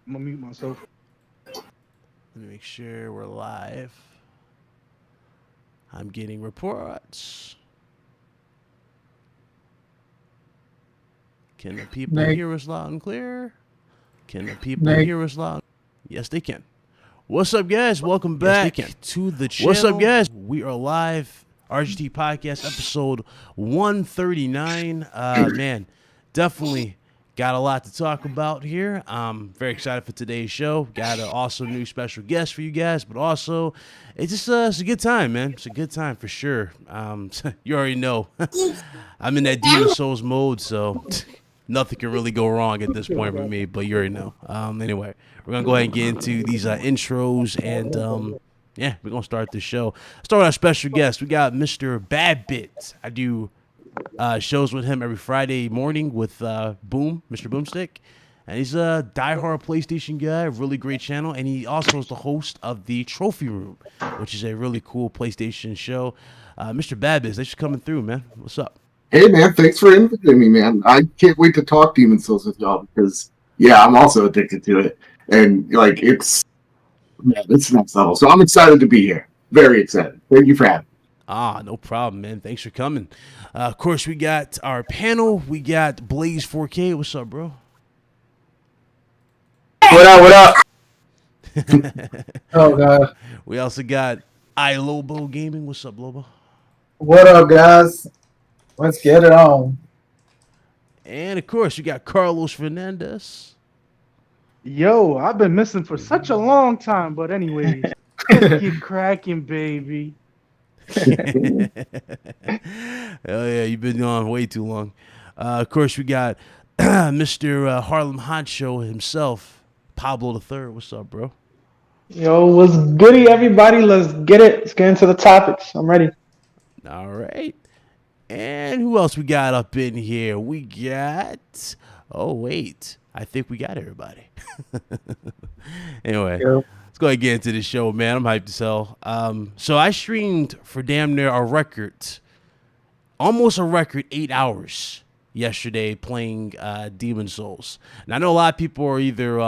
I'm gonna mute myself. Let me make sure we're live. I'm getting reports. Can the people Nate, hear us loud and clear? Can the people Nate, hear us loud? Yes, they can. What's up, guys? Welcome back to the channel. What's up, guys? We are live. RGT Podcast episode 139. Man, definitely got a lot to talk about here. I'm very excited for today's show. Got an awesome new special guest for you guys, but also it's just it's a good time, man. It's a good time for sure. You already know I'm in that Demon Souls mode, so nothing can really go wrong at this point with me. But you already know. Anyway, we're gonna go ahead and get into these intros and. Yeah, we're going to start the show. Start with our special guest. We got Mr. Badbit. I do shows with him every Friday morning with Mr. Boomstick. And he's a diehard PlayStation guy, really great channel. And he also is the host of the Trophy Room, which is a really cool PlayStation show. Mr. Badbit, thanks for coming through, man. What's up? Hey, man, thanks for inviting me, man. I can't wait to talk Demon Souls with y'all because, yeah, I'm also addicted to it. And, like, it's next level. So I'm excited to be here. Very excited. Thank you for having me. No problem, man. Thanks for coming. Of course, we got our panel. We got Blaze 4K. What's up, bro? What up? oh God, We also got iLobo Gaming. What's up, Lobo? what up, guys? Let's get it on. And, of course, we got Carlos Fernandez. Yo, I've been missing for such a long time, but anyways, let's get cracking, baby. Hell yeah, you've been on way too long. Of course, we got Mr. Harlem Honcho himself, Pablo III. What's up, bro? Yo, what's goody, everybody? Let's get it. Let's get into the topics. I'm ready. All right. And who else we got up in here? We got... Oh, wait. I think we got everybody. Anyway, let's go ahead and get into the show, man. I'm hyped as hell. So I streamed for damn near almost a record 8 hours yesterday playing Demon Souls. And I know a lot of people are either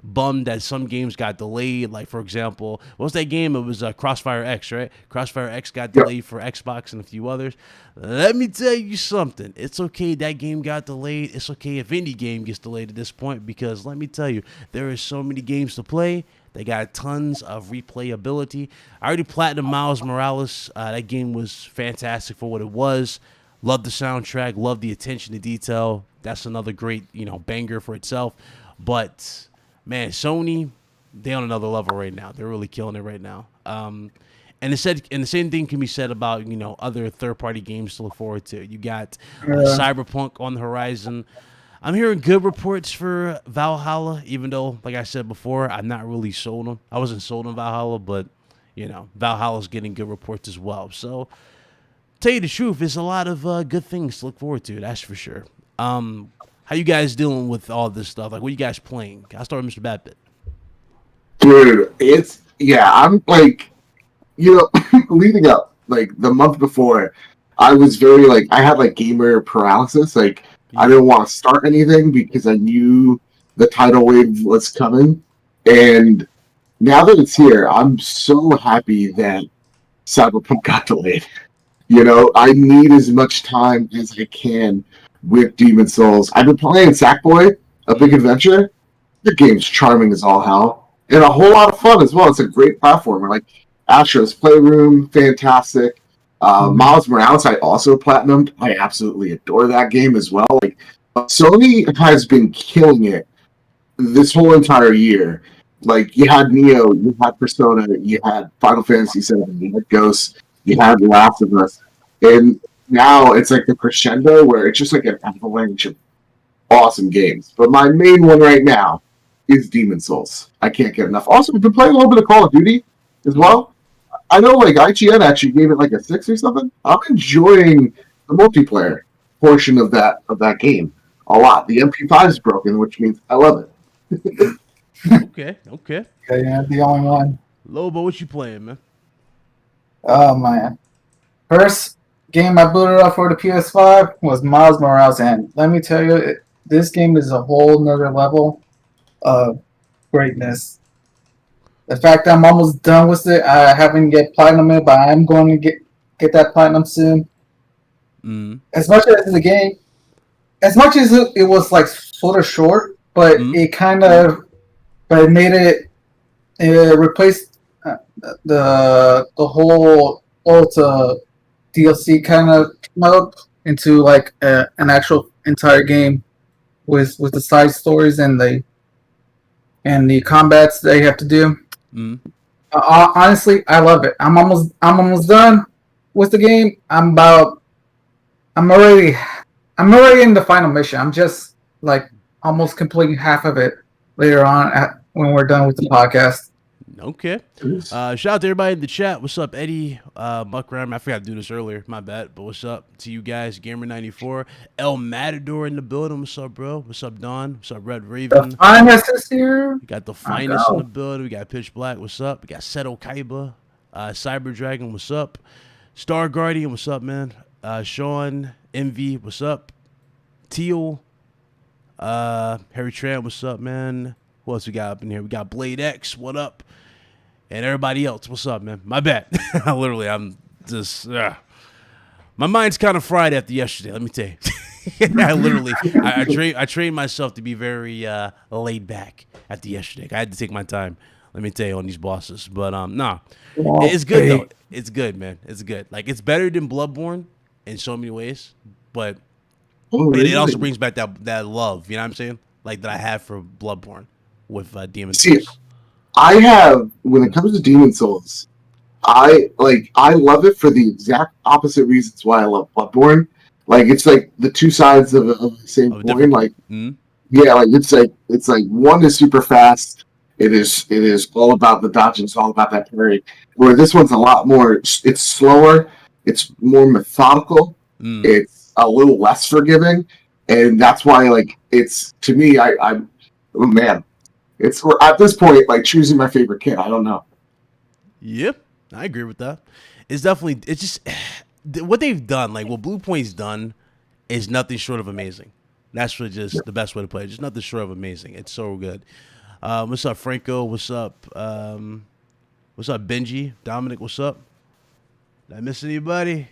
bummed that some games got delayed. Like, for example, what was that game? It was Crossfire X, right? Crossfire X got delayed for Xbox and a few others. Let me tell you something. It's okay that game got delayed. It's okay if any game gets delayed at this point because let me tell you, there is so many games to play. They got tons of replayability. I already platinum Miles Morales. That game was fantastic for what it was. Love the soundtrack. Love the attention to detail. That's another great, banger for itself. But, man, Sony, they on another level right now. They're really killing it right now. And the same thing can be said about, other third-party games to look forward to. You got Cyberpunk on the horizon. I'm hearing good reports for Valhalla, even though, like I said before, I'm not really sold on. I wasn't sold on Valhalla, but, Valhalla's getting good reports as well. So, tell you the truth, there's a lot of good things to look forward to. That's for sure. How you guys dealing with all this stuff? Like, what are you guys playing? I'll start with Mr. Badbit. Dude, I'm like, leading up, like, the month before, I was very, like, I had, like, gamer paralysis. Like, I didn't want to start anything because I knew the tidal wave was coming. And now that it's here, I'm so happy that Cyberpunk got delayed. I need as much time as I can with Demon Souls. I've been playing Sackboy, A Big Adventure. The game's charming as all hell. And a whole lot of fun as well. It's a great platformer. Like, Astro's Playroom, fantastic. Miles Morales, I also platinumed. I absolutely adore that game as well. Like, Sony has been killing it this whole entire year. Like, you had Neo, you had Persona, you had Final Fantasy VII, you had Ghost, you had Last of Us, and now it's like the crescendo where it's just like an avalanche of awesome games. But my main one right now is Demon Souls. I can't get enough. Also, we've been playing a little bit of Call of Duty as well. I know, like, IGN actually gave it like a 6 or something. I'm enjoying the multiplayer portion of that game a lot. The MP5 is broken, which means I love it. Okay. Yeah, the only one. Lobo, what you playing, man? Oh man, first game I booted up for the PS5 was Miles Morales, and let me tell you, this game is a whole nother level. greatness. The fact that I'm almost done with it, I haven't get platinum it, but I'm going to get that platinum soon. As much as the game, as much as it was like sort of short, but it kind of, but it made it replaced the whole DLC kind of mode into like an actual entire game with the side stories and the combats they have to do. Honestly, I love it. I'm almost done with the game. I'm already in the final mission. I'm just like almost completing half of it later on when we're done with the podcast. Okay. Shout out to everybody in the chat. What's up, Eddie? Buckram. I forgot to do this earlier. My bad. But what's up to you guys? Gamer94. El Matador in the building. What's up, bro? What's up, Don? What's up, Red Raven? The finest is here. We got the finest in the building. We got Pitch Black. What's up? We got Seto Kaiba. Cyber Dragon. What's up? Star Guardian. What's up, man? Sean Envy. What's up? Teal. Harry Tran. What's up, man? Who else we got up in here? We got Blade X. What up? And everybody else, what's up, man? My bad. Literally, I'm just... my mind's kind of fried after yesterday, let me tell you. I trained myself to be very laid back after yesterday. I had to take my time, let me tell you, on these bosses. But, it's good, though. It's good, man. It's good. Like, it's better than Bloodborne in so many ways. But it also brings back that love, you know what I'm saying? Like, that I have for Bloodborne with Demon Souls. I have, when it comes to Demon Souls, I love it for the exact opposite reasons why I love Bloodborne. Like, it's like the two sides of the same coin. Like, yeah, like it's like one is super fast. It is all about the dodging. It's all about that parry. Where this one's a lot more. It's slower. It's more methodical. It's a little less forgiving, and that's why, like, it's, to me, I'm oh man. It's at this point like choosing my favorite kid. I don't know. Yep, I agree with that. It's definitely, it's just what they've done. Like what Bluepoint's done is nothing short of amazing. That's just the best way to play it. Just nothing short of amazing. It's so good. What's up, Franco? What's up? What's up, Benji? Dominic? What's up? Did I miss anybody?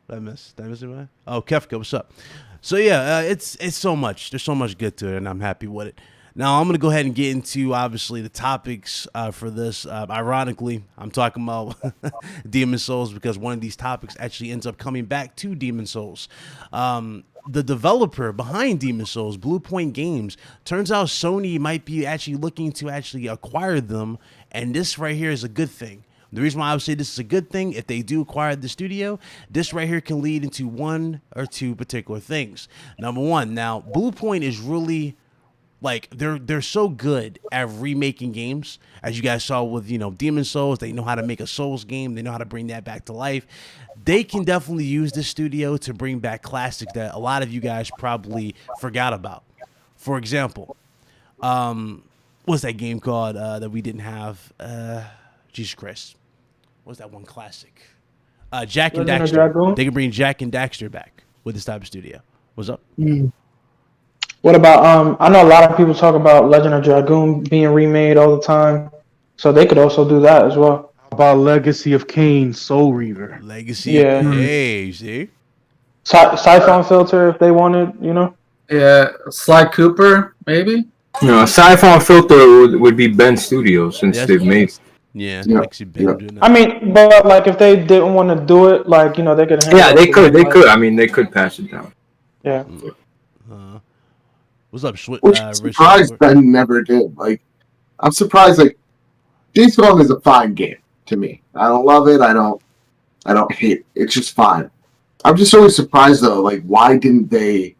Did I miss anybody? Oh, Kefka, what's up? So yeah, it's so much. There's so much good to it, and I'm happy with it. Now, I'm going to go ahead and get into, obviously, the topics for this. Ironically, I'm talking about Demon Souls because one of these topics actually ends up coming back to Demon Souls. The developer behind Demon Souls, Bluepoint Games, turns out Sony might be actually looking to actually acquire them, and this right here is a good thing. The reason why I would say this is a good thing, if they do acquire the studio, this right here can lead into one or two particular things. Number one, now, Bluepoint is really... like they're so good at remaking games, as you guys saw with Demon Souls. They know how to make a Souls game. They know how to bring that back to life. They can definitely use this studio to bring back classics that a lot of you guys probably forgot about. For example, what's that game called that we didn't have? Jesus Christ, what's that one classic? Jack and Daxter. They can bring Jack and Daxter back with this type of studio. What's up? What about I know a lot of people talk about Legend of Dragoon being remade all the time, so they could also do that as well. How about Legacy of Kain, Soul Reaver? Legacy of Kain, see? Siphon Filter if they wanted, Yeah, Sly Cooper, maybe? No, Siphon Filter would be Ben Studios since they've made. Yeah, Legacy Ben doing that. I mean, but like if they didn't want to do it, like they could. Yeah, they could. I mean, they could pass it down. Yeah. What's up, Which I'm surprised Ben never did. Like, I'm surprised. Like, Days Gone is a fine game to me. I don't love it. I don't hate it. It's just fine. I'm just always surprised though. Like, why didn't they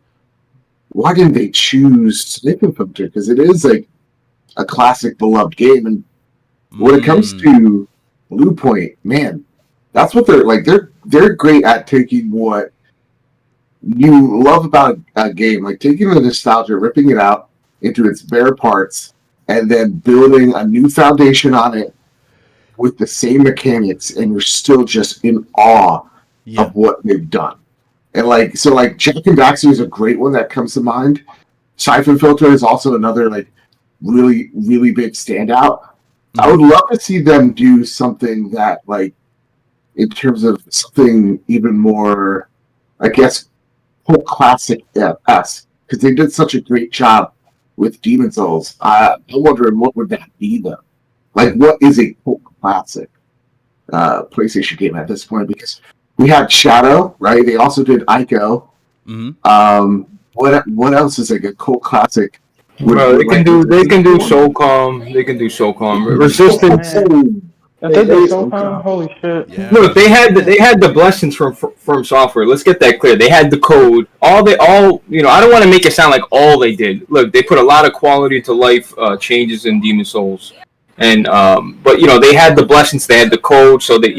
choose Siphon Filter? Because it is like a classic, beloved game. And when it comes to Bluepoint, man, that's what they're like. They're great at taking what you love about a game, like taking the nostalgia, ripping it out into its bare parts, and then building a new foundation on it with the same mechanics, and you're still just in awe of what they've done. And like Jack and Daxter is a great one that comes to mind. Siphon Filter is also another like really, really big standout. I would love to see them do something that, like, in terms of something even more, I guess, whole classic-esque, because they did such a great job with Demon Souls. I'm wondering what would that be, though? Like, what is a cult classic PlayStation game at this point? Because we had Shadow, right? They also did Ico. What else is like a cult classic? Bro, they can do SOCOM. They can do SOCOM. Resistance. If they did SOCOM, holy shit. Yeah. Look, they had the blessings from software. Let's get that clear. They had the code. I don't want to make it sound like all they did. Look, they put a lot of quality to life changes in Demon Souls, and but they had the blessings. They had the code, so that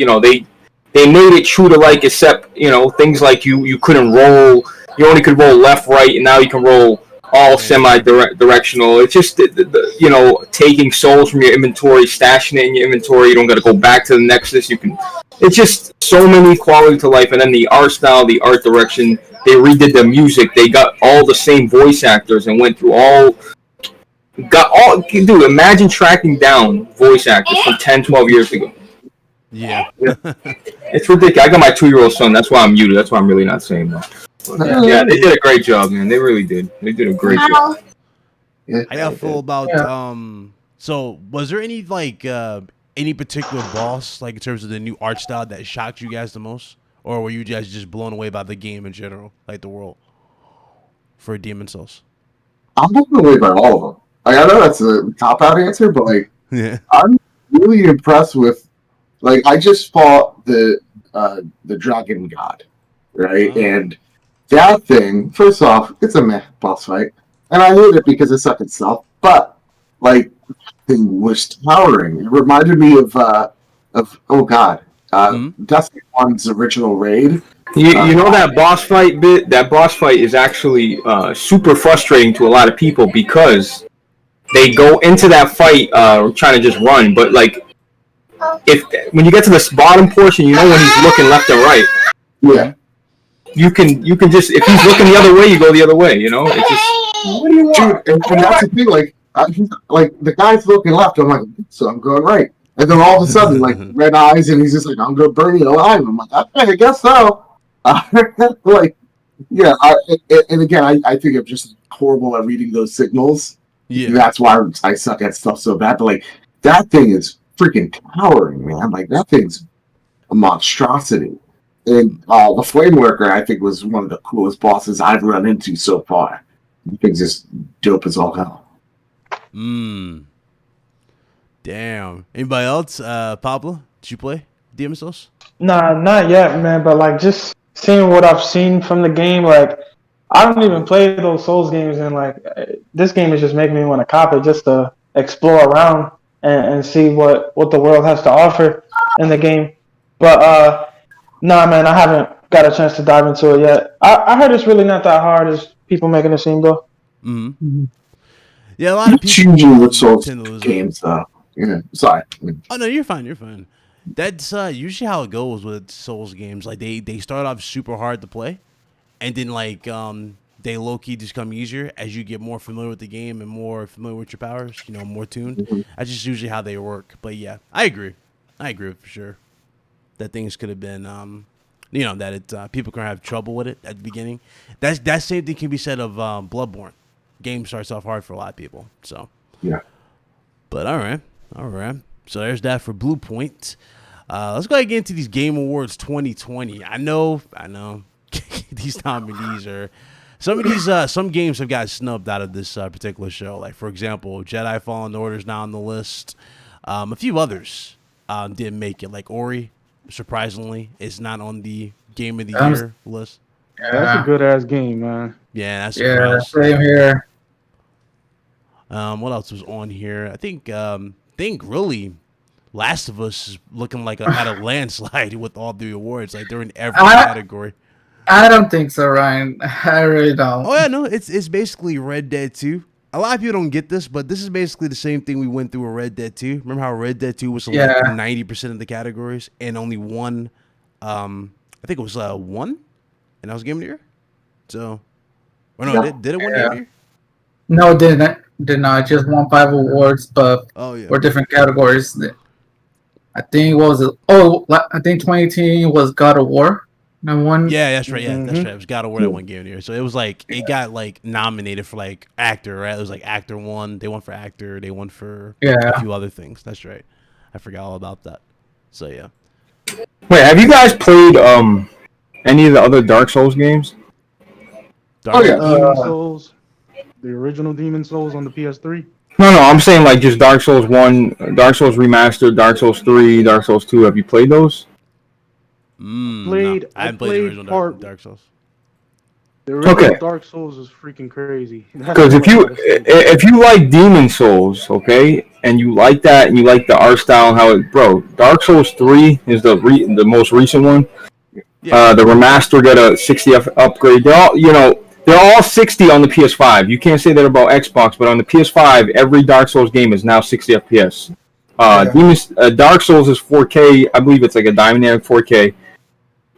they made it true to like, except things like you couldn't roll. You only could roll left, right, and now you can roll all semi-directional. It's just taking souls from your inventory, stashing it in your inventory. You don't got to go back to the Nexus. It's just so many quality to life. And then the art style, the art direction. They redid the music. They got all the same voice actors and went through Dude, imagine tracking down voice actors from 10, 12 years ago. Yeah. It's ridiculous. I got my 2-year-old son. That's why I'm muted. That's why I'm really not saying that. Yeah, they did a great job, man. They really did. They did a great job. How y'all feel about so was there any any particular boss, like in terms of the new art style, that shocked you guys the most? Or were you guys just blown away by the game in general, like the world, for Demon Souls? I'm blown away by all of them. Like, I know that's a cop-out answer, but like, Yeah. I'm really impressed with, like, I just fought the Dragon God, right? Oh. And that thing, first off, it's a meh boss fight, and I hate it because it sucked itself. But like, the thing was towering. It reminded me of oh god, Destiny 1's original raid. You know that boss fight bit? That boss fight is actually super frustrating to a lot of people because they go into that fight trying to just run, but like, when you get to this bottom portion, when he's looking left and right. Yeah. You can just, if he's looking the other way, you go the other way. It's just, what do you want? Dude, and that's the thing. Like the guy's looking left. I'm like, so I'm going right. And then all of a sudden, like, red eyes, and he's just like, I'm gonna burn you alive. I'm like, okay, I guess so. Like, yeah. And again, I think I'm just horrible at reading those signals. Yeah. That's why I suck at stuff so bad. But like, that thing is freaking towering, man. Like, that thing's a monstrosity. And the Flame Worker, I think, was one of the coolest bosses I've run into so far. The thing's just dope as all hell. Damn. Anybody else? Pablo, did you play Demon Souls? Nah, not yet, man. But like, just seeing what I've seen from the game, like, I don't even play those Souls games, and like, this game is just making me want to cop it just to explore around and see what the world has to offer in the game. But nah, man, I haven't got a chance to dive into it yet. I heard it's really not that hard as people making it seem, though. Mm-hmm. Yeah, a lot of people choosing with Souls games, though. Yeah, sorry. Oh no, you're fine. You're fine. That's usually how it goes with Souls games. Like, they start off super hard to play, and then like they low key just come easier as you get more familiar with the game and more familiar with your powers. More tuned. Mm-hmm. That's just usually how they work. But yeah, I agree for sure that things could have been that people can have trouble with it at the beginning. That same thing can be said of Bloodborne. Game starts off hard for a lot of people. So yeah. But all right. So there's that for Bluepoint. Let's go ahead and get into these Game Awards 2020. I know. These nominees are some games have got snubbed out of this particular show. Like, for example, Jedi Fallen Order is now on the list. A few others didn't make it. Like Ori, surprisingly, is not on the Game of the Year list. Yeah, that's a good ass game, man. Yeah, that's a same here. What else was on here? I think really Last of Us is looking like at a landslide with all the awards. Like, they're in every category. I don't think so, Ryan. I really don't. Oh yeah, no, it's basically Red Dead 2. A lot of people don't get this, but this is basically the same thing we went through with Red Dead 2. Remember how Red Dead 2 was selected 90% of the categories and only one, I think it was one, and that was Game of the Year. So, or no, did it win Game of the Year? No, it didn't. did not just won 5 awards, but Oh yeah. for different categories. I think what was it? I think 2018 was God of War. I won. Yeah, that's right. Yeah, that's Mhm. right. It was God of War that one game of the year. So it was like it got like nominated for like actor, right? It was like actor won. They won for actor. They won for a Yeah. few other things. That's right. I forgot all about that. So yeah. Wait, have you guys played any of the other Dark Souls games? Dark yeah. Souls? Demon Souls, the original Demon Souls on the PS3. No, I'm saying like just Dark Souls 1, Dark Souls Remastered, Dark Souls 3, Dark Souls 2. Have you played those? Played- No, I I haven't played the played original part- Dark Souls. The original Okay. Dark Souls is freaking crazy. Because if you like Demon Souls, okay, and you like that, and you like the art style and how it, bro, Dark Souls 3 is the most recent one. Yeah. The remaster got a 60 upgrade. They're all 60 on the PS5. You can't say that about Xbox, but on the PS5, every Dark Souls game is now 60 FPS. Dark Souls is 4K. I believe it's like a dynamic 4K.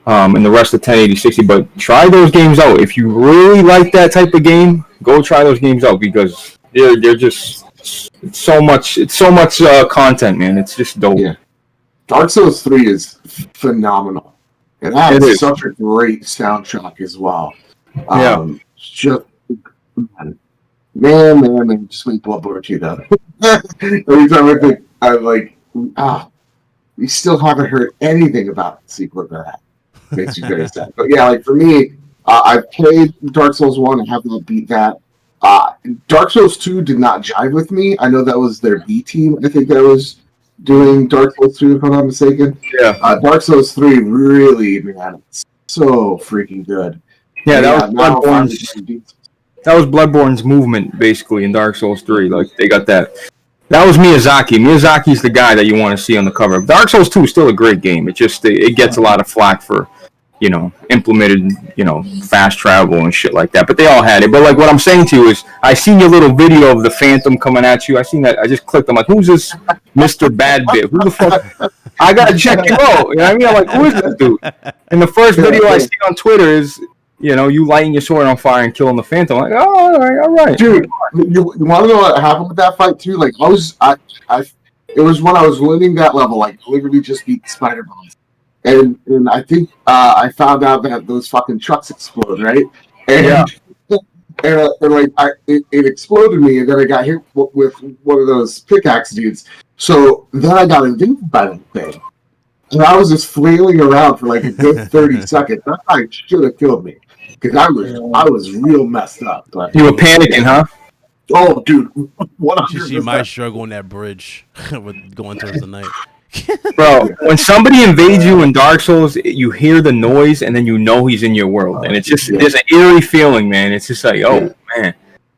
And the rest of 1080 60. But try those games out. If you really like that type of game, go try those games out because they're just it's so much content, man. It's just dope. Yeah. Dark Souls 3 is phenomenal. And that It is is. such a great soundtrack as well. Yeah. Just, man, just make Bloodborne 2 though. Every time I think, I'm like, we still haven't heard anything about the sequel to that. Makes me very sad. But yeah, like for me, I played Dark Souls 1 and have not beat that. Dark Souls 2 did not jive with me. I know that was their B team, I think that was doing Dark Souls 2, if I'm not mistaken. Yeah. Dark Souls 3 really, man, it's so freaking good. Yeah, that now was Bloodborne's movement basically in Dark Souls 3. Like they got that. That was Miyazaki. Miyazaki's the guy that you want to see on the cover. Dark Souls 2 is still a great game. It just it gets a lot of flack for, implemented, fast travel and shit like that. But they all had it. But like what I'm saying to you is, I seen your little video of the Phantom coming at you. I seen that. I just clicked. I'm like, who's this Mr. Bad Bit? Who the fuck? I gotta check him out. You know what I mean? I'm like, who is this dude? And the first video I see on Twitter is, you lighting your sword on fire and killing the Phantom. I'm like, oh, all right. Dude, you want to know what happened with that fight too? Like, it was when I was winning that level, like, literally just beat Spider Boss. And I think I found out that those fucking trucks explode, right? And, it exploded me, and then I got hit with one of those pickaxe dudes. So then I got invaded by that thing. And I was just flailing around for like a good 30 seconds. That guy should have killed me. Because I was real messed up. But, You were panicking, huh? oh, dude. You see my struggle on that bridge with going towards the night. Bro, when somebody invades you in Dark Souls, you hear the noise and then you know he's in your world. And it's just, there's an eerie feeling, man. It's just like, oh, man.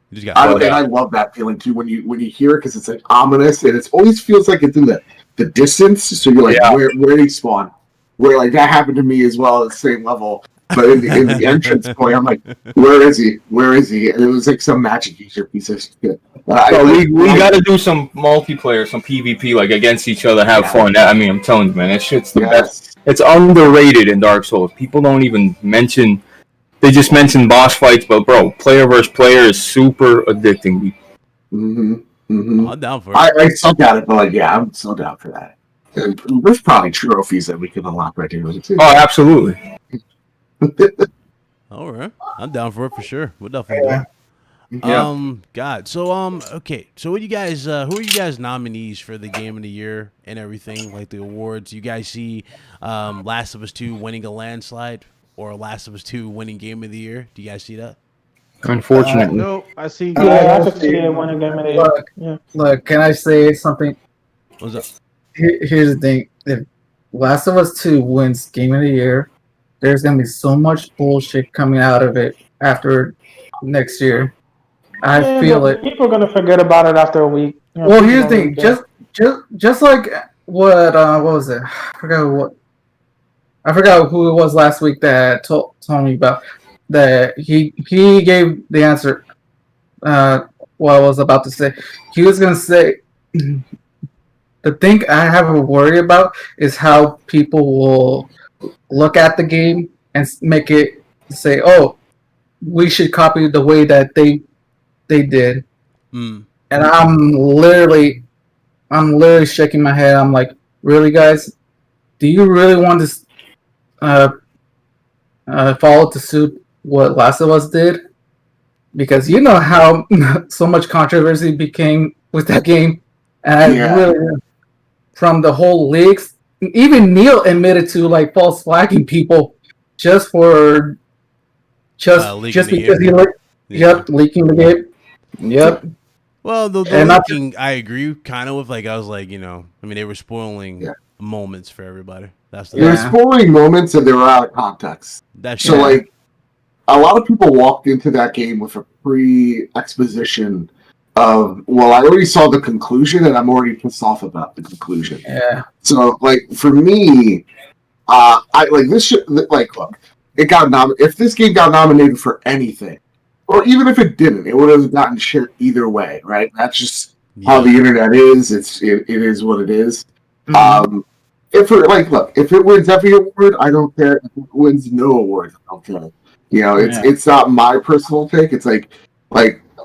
You just got I love that feeling too when you hear it because it's like ominous and it always feels like it's in the distance. So you're like, where did he spawn? Where like that happened to me as well at the same level. But in the entrance point, I'm like, where is he? Where is he? And it was like some magic user piece of shit. We got to do some multiplayer, some PvP, like against each other, have fun. I mean, I'm telling you, man, that shit's the best. It's underrated in Dark Souls. People don't even mention. They just mention boss fights, but bro, player versus player is super addicting. I'm down for it. I suck at it, but like, yeah, I'm so down for that. And there's probably trophies that we can unlock right here too. Oh, absolutely. All right, I'm down for it for sure. We'll definitely do it. God. So okay. So who are you guys nominees for the game of the year and everything, like the awards? You guys see Last of Us 2 winning a landslide or Last of Us 2 winning game of the year? Do you guys see that? Unfortunately. No, I see. Yeah, I could see it winning game of the year. Yeah. Look, can I say something? What's up? Here's the thing: if Last of Us 2 wins Game of the Year, there's gonna be so much bullshit coming out of it after next year. I feel it. People are gonna forget about it after a week. Well, here's the thing: just like what was it? I forgot who it was last week that told me about that. He gave the answer. What I was about to say. He was gonna say. The thing I have a worry about is how people will look at the game and make it say, "Oh, we should copy the way that they did." and I'm literally shaking my head. I'm like, really, guys? Do you really want to follow to suit what Last of Us did? Because you know how so much controversy became with that game, and I really, from the whole leaks, even Neil admitted to like false flagging people just because he leaking the game. Yep. Well, the leaking, I agree kind of with, like, I was like, they were spoiling moments for everybody. That's they were spoiling moments and they were out of context. That's so like a lot of people walked into that game with a pre-exposition of, well, I already saw the conclusion and I'm already pissed off about the conclusion. Yeah. So like for me, I like this shit. Like, look, it got if this game got nominated for anything, or even if it didn't, it would have gotten shit either way, right? That's just how the internet is. It is what it is. Mm-hmm. If it wins every award, I don't care. If it wins no award, I don't care. It's not my personal take. It's like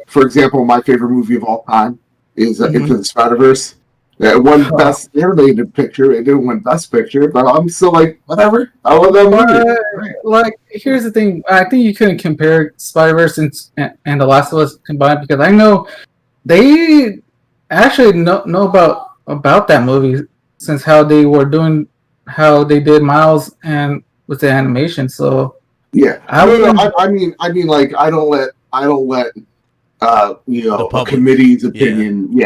for example, my favorite movie of all time is Into the Spider-Verse. It won Best Animated Picture. It didn't win Best Picture, but I'm still like, whatever. I love that movie. Like, here's the thing. I think you couldn't compare Spider-Verse and The Last of Us combined, because I know they actually know about that movie since how they did Miles and with the animation. So yeah, I mean, like, I don't let a committee's opinion,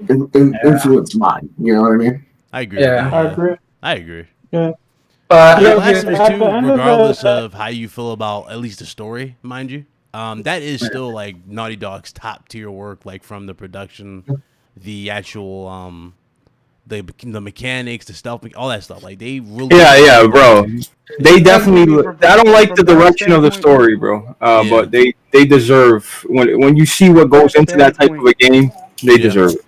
influence mine. You know what I mean? I agree. Yeah, I agree. Yeah. Last of Us 2, regardless of how you feel about at least the story, mind you, that is still like Naughty Dog's top tier work, like from the production, the actual the mechanics, the stealth, all that stuff. Like they really, bro. They definitely. I don't like the direction of the story, bro. But they deserve, when you see what goes into that type of a game, they deserve it.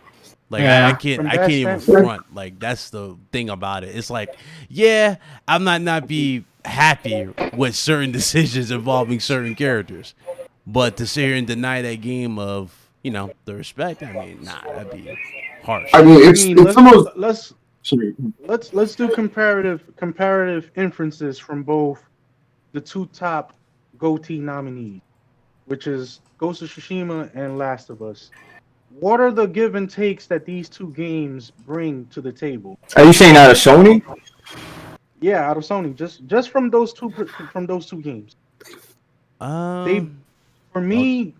Like I can't even front. Like that's the thing about it. It's like, I might not be happy with certain decisions involving certain characters, but to sit here and deny that game of the respect, I mean, that'd be harsh. I mean, it's almost. Let's do comparative inferences from both the two top GOTY nominees, which is Ghost of Tsushima and Last of Us. What are the give and takes that these two games bring to the table? Are you saying out of Sony? Yeah, out of Sony. Just from those two games. For me,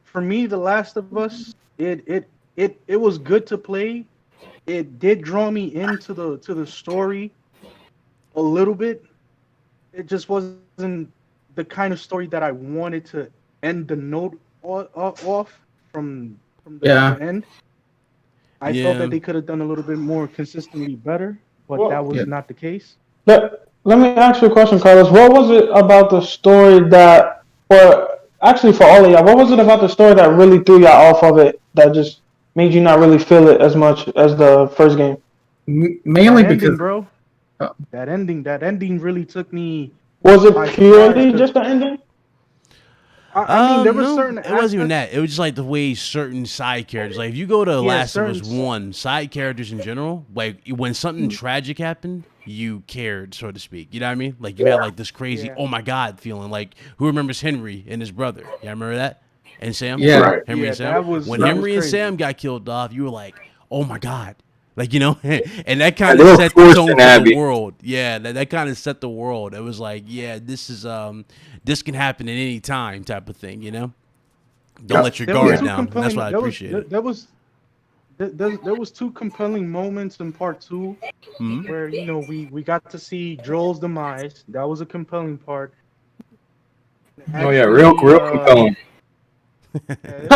The Last of Us, it was good to play. It did draw me into the story a little bit. It just wasn't the kind of story that I wanted to end the note off from the end. I felt that they could have done a little bit more consistently better, but that was not the case. Let me ask you a question, Carlos. What was it about the story that, or actually for all of y'all, what was it about the story that really threw y'all off of it, that just made you not really feel it as much as the first game? Mainly that because ending, bro. That ending really took me. Was it purely just the ending? I mean, there were certain. It wasn't even that. It was just like the way certain side characters. Like if you go to Last of Us 1, side characters in general, like when something tragic happened, you cared, so to speak. You know what I mean? Like you had like this crazy, oh my god feeling. Like who remembers Henry and his brother? Yeah, remember that? And Sam? Yeah. Right. Henry and Sam. When Henry and Sam got killed off, you were like, oh my god. Like, and that kind of set the tone for the world. Yeah, that kind of set the world. It was like, this is this can happen at any time type of thing, Don't let your guard down. That's what I appreciate. There was two compelling moments in part 2 where, we got to see Joel's demise. That was a compelling part. Actually, real compelling. It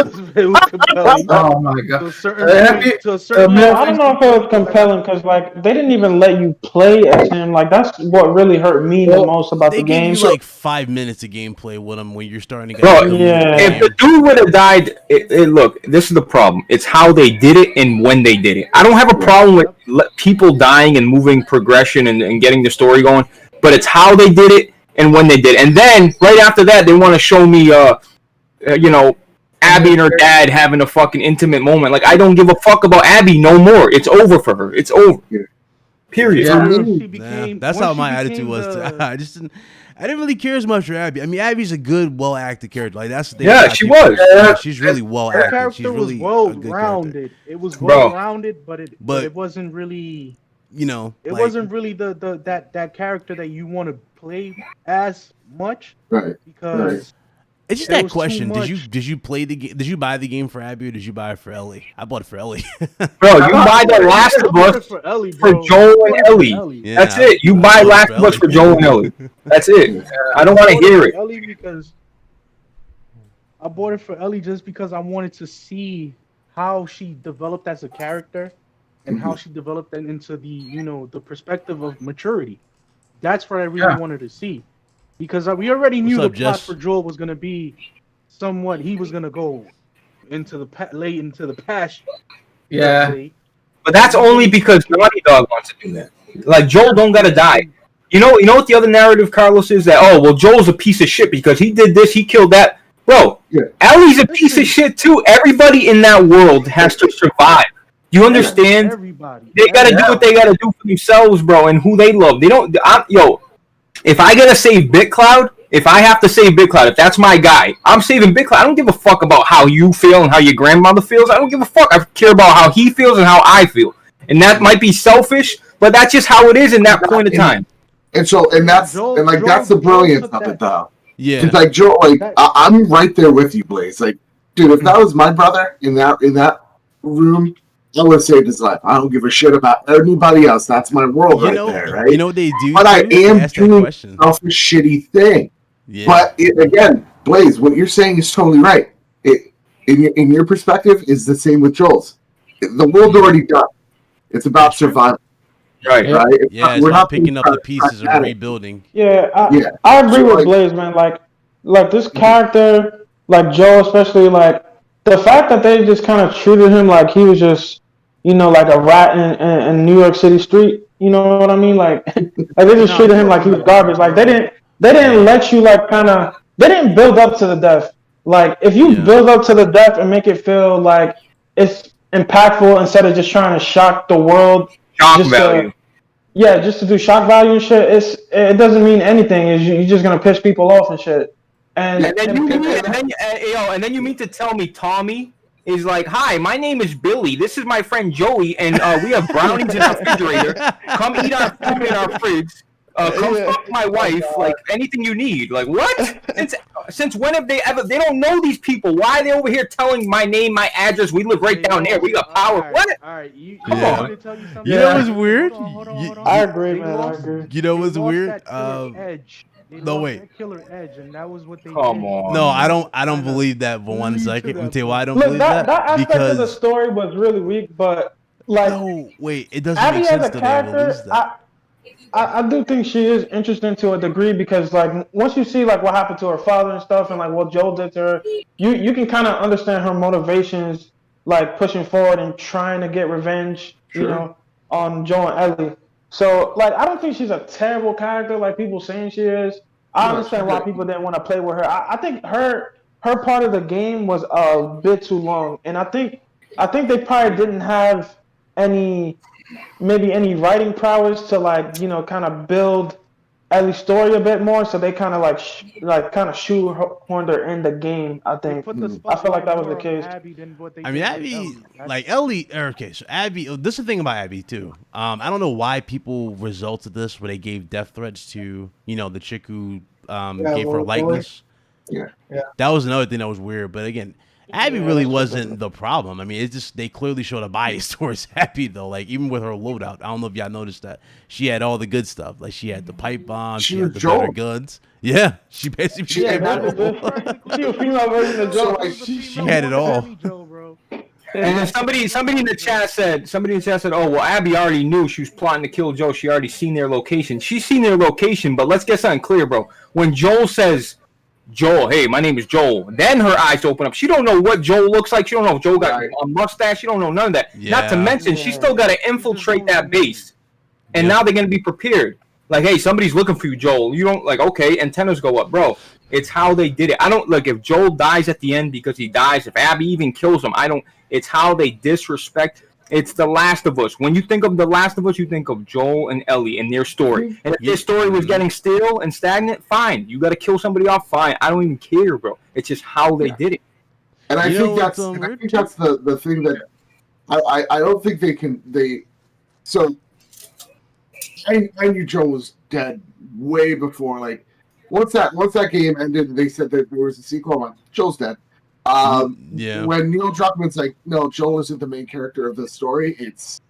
was compelling. Oh my god! I don't know if it was compelling because they didn't even let you play as him. Like that's what really hurt me the most about the game. They gave you like 5 minutes of gameplay with him when you're starting to get. If the dude would have died, look, this is the problem. It's how they did it and when they did it. I don't have a problem with people dying and moving progression and getting the story going, but it's how they did it and when they did it. And then right after that, they want to show me, Abby and her dad having a fucking intimate moment. Like, I don't give a fuck about Abby no more. It's over for her. It's over. Period. Yeah. That's how my attitude was. I didn't really care as much for Abby. I mean, Abby's a good, well-acted character. Like, that's the thing. Yeah, she was. Yeah, she's really well-acted. Her character She's really was a good well-rounded. character. It was well-rounded, but it wasn't really. You know, it wasn't really that character that you want to play as much. Right. Because it's just that question. Did you play the game? Did you buy the game for Abby or did you buy it for Ellie? I bought it for Ellie. Bro, you buy The Last of Us for Joel and Ellie. Yeah, that's it. You buy Last of Us for Joel and Ellie. That's it. I don't want to hear it. Ellie because I bought it for Ellie just because I wanted to see how she developed as a character and how she developed that into the perspective of maturity. That's what I really wanted to see. Because we already knew the plot for Joel was going to be somewhat. He was going to go into the past. Yeah. But that's only because Naughty Dog wants to do that. Like, Joel don't got to die. You know what the other narrative, Carlos, is? That, Joel's a piece of shit because he did this, he killed that. Bro, Ellie's a piece of shit too. Everybody in that world has to survive. You understand? Everybody. They got to do what they got to do for themselves, bro, and who they love. They don't... If I gotta save BitCloud, if I have to save BitCloud, if that's my guy, I'm saving BitCloud. I don't give a fuck about how you feel and how your grandmother feels. I don't give a fuck. I care about how he feels and how I feel. And that might be selfish, but that's just how it is in that point of time. And that's the brilliance of it, though. Yeah. It's like, Joel, I'm right there with you, Blaze. Like, dude, if that was my brother in that room, I would have saved his life. I don't give a shit about anybody else. That's my world there, right? You know what they do? But I am doing a shitty thing. Yeah. But again, Blaze, what you're saying is totally right. In your perspective, is the same with Joel's. The world's already done. It's about survival. Right. It's not picking up the pieces and rebuilding. I agree with Blaze, man. Like this character, like Joel, especially, like the fact that they just kind of treated him like he was just, like a rat in New York City street. You know what I mean? Like they just treated him like he was garbage. Like they didn't let you they didn't build up to the death. Like if you build up to the death and make it feel like it's impactful instead of just trying to shock the world. Shock value. Just to do shock value and shit. It doesn't mean anything. You're just gonna piss people off and shit. And then you mean to tell me Tommy is like, hi, my name is Billy. This is my friend Joey, and we have brownies in our refrigerator. Come eat our food in our fridge. Come fuck my wife. Like anything you need. Like what? Since when have they ever? They don't know these people. Why are they over here telling my name, my address? We live right down there. We got power. What? All right, come on. You know what's weird? I agree, man. I agree. You know what's weird? No, wait. Killer Edge, and that was what they Come on. No, I don't believe that for 1 second. Let me tell you why I don't believe that. That aspect because of the story was really weak, but like, no, wait, it doesn't Abby make sense as a character, I do think she is interesting to a degree because like once you see like what happened to her father and stuff and like what Joel did to her, you can kind of understand her motivations, like pushing forward and trying to get revenge, on Joel and Ellie. So like I don't think she's a terrible character like people saying she is. I understand why people didn't want to play with her. I think her part of the game was a bit too long, and I think they probably didn't have any writing prowess to kind of build Ellie's story a bit more. So they kind of kind of shoehorned her in the game. I think I feel like that was the case. Abby, like Ellie. Okay, so Abby. This is the thing about Abby too. I don't know why people resulted this where they gave death threats to the chick who gave her likeness. Yeah. That was another thing that was weird. But again, Abby really wasn't the problem. I mean, it's just they clearly showed a bias towards Abby though. Like even with her loadout, I don't know if y'all noticed that she had all the good stuff. Like she had the pipe bomb, she had the better guns. Yeah, she basically had it all. She was female version of Joe. She had it all. And then somebody in the chat said, "Oh well, Abby already knew she was plotting to kill Joe. She already seen their location. She's seen their location, but let's get something clear, bro. When Joel says." Joel, hey, my name is Joel. Then her eyes open up. She don't know what Joel looks like. She don't know if Joel got a mustache. She don't know none of that. Yeah. Not to mention, she still got to infiltrate that base. And now they're going to be prepared. Like, hey, somebody's looking for you, Joel. You don't like, okay, antennas go up, bro. It's how they did it. I don't like if Joel dies at the end because he dies. If Abby even kills him, I don't. It's how they disrespect. It's The Last of Us. When you think of The Last of Us, you think of Joel and Ellie and their story. And if their story was getting stale and stagnant, fine. You got to kill somebody off, fine. I don't even care, bro. It's just how they did it. And I think that's the thing that I don't think they. So I knew Joel was dead way before. Like once that game ended, they said that there was a sequel. I'm like, Joel's dead. When Neil Druckmann's like, no, Joel isn't the main character of the story. It's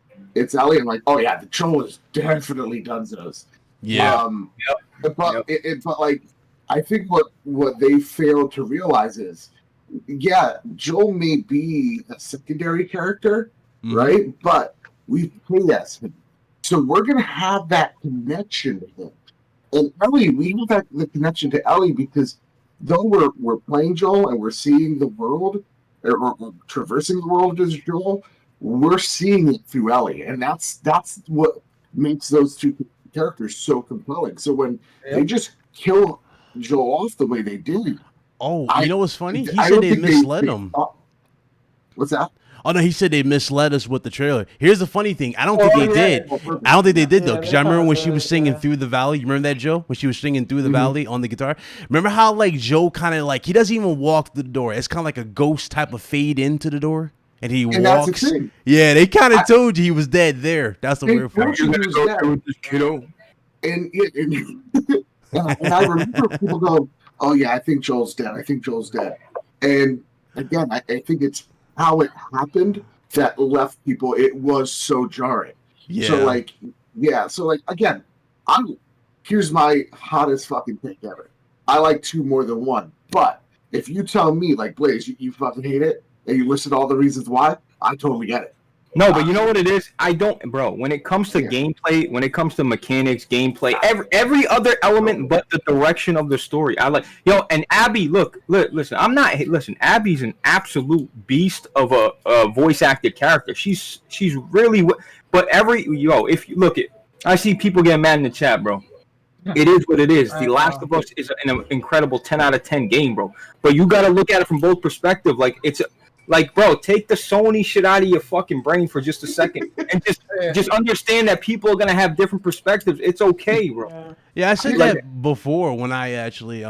Ellie. I'm like, oh yeah, the Joel is definitely Dunzo's. Yeah. But like, I think what they failed to realize is, yeah, Joel may be a secondary character, right? But we played as him, so we're gonna have that connection with him. And Ellie, we have the connection to Ellie because though we're playing Joel and we're seeing the world or traversing the world as Joel, we're seeing it through Ellie, and that's what makes those two characters so compelling. So when they just kill Joel off the way they did, you know what's funny? He said they misled him. What's that? Oh no, he said they misled us with the trailer. Here's the funny thing: I don't think they did. I don't think they did though, because I remember when she was singing "Through the Valley." You remember that, Joe? When she was singing "Through the Valley" on the guitar. Remember how like Joe kind of like he doesn't even walk through the door. It's kind of like a ghost type of fade into the door, and he walks. That's the thing. Yeah, they kind of told you he was dead there. That's the weird part. And I remember people go, "Oh yeah, I think Joel's dead. I think Joel's dead." And again, I think it's how it happened that left people. It was so jarring. Yeah. So like again, here's my hottest fucking take ever. I like 2 more than 1. But if you tell me like Blaze, you fucking hate it, and you listed all the reasons why, I totally get it. No, but you know what it is? I don't, bro. When it comes to gameplay, when it comes to mechanics, gameplay, every other element but the direction of the story, I like. And Abby, look, listen. Abby's an absolute beast of a voice acted character. She's really, but if you look at, I see people getting mad in the chat, bro. It is what it is. The Last of Us is an incredible 10 out of 10 game, bro. But you got to look at it from both perspectives. Like Like, bro, take the Sony shit out of your fucking brain for just a second, and just understand that people are gonna have different perspectives. It's okay, bro. Yeah, I said that before when I actually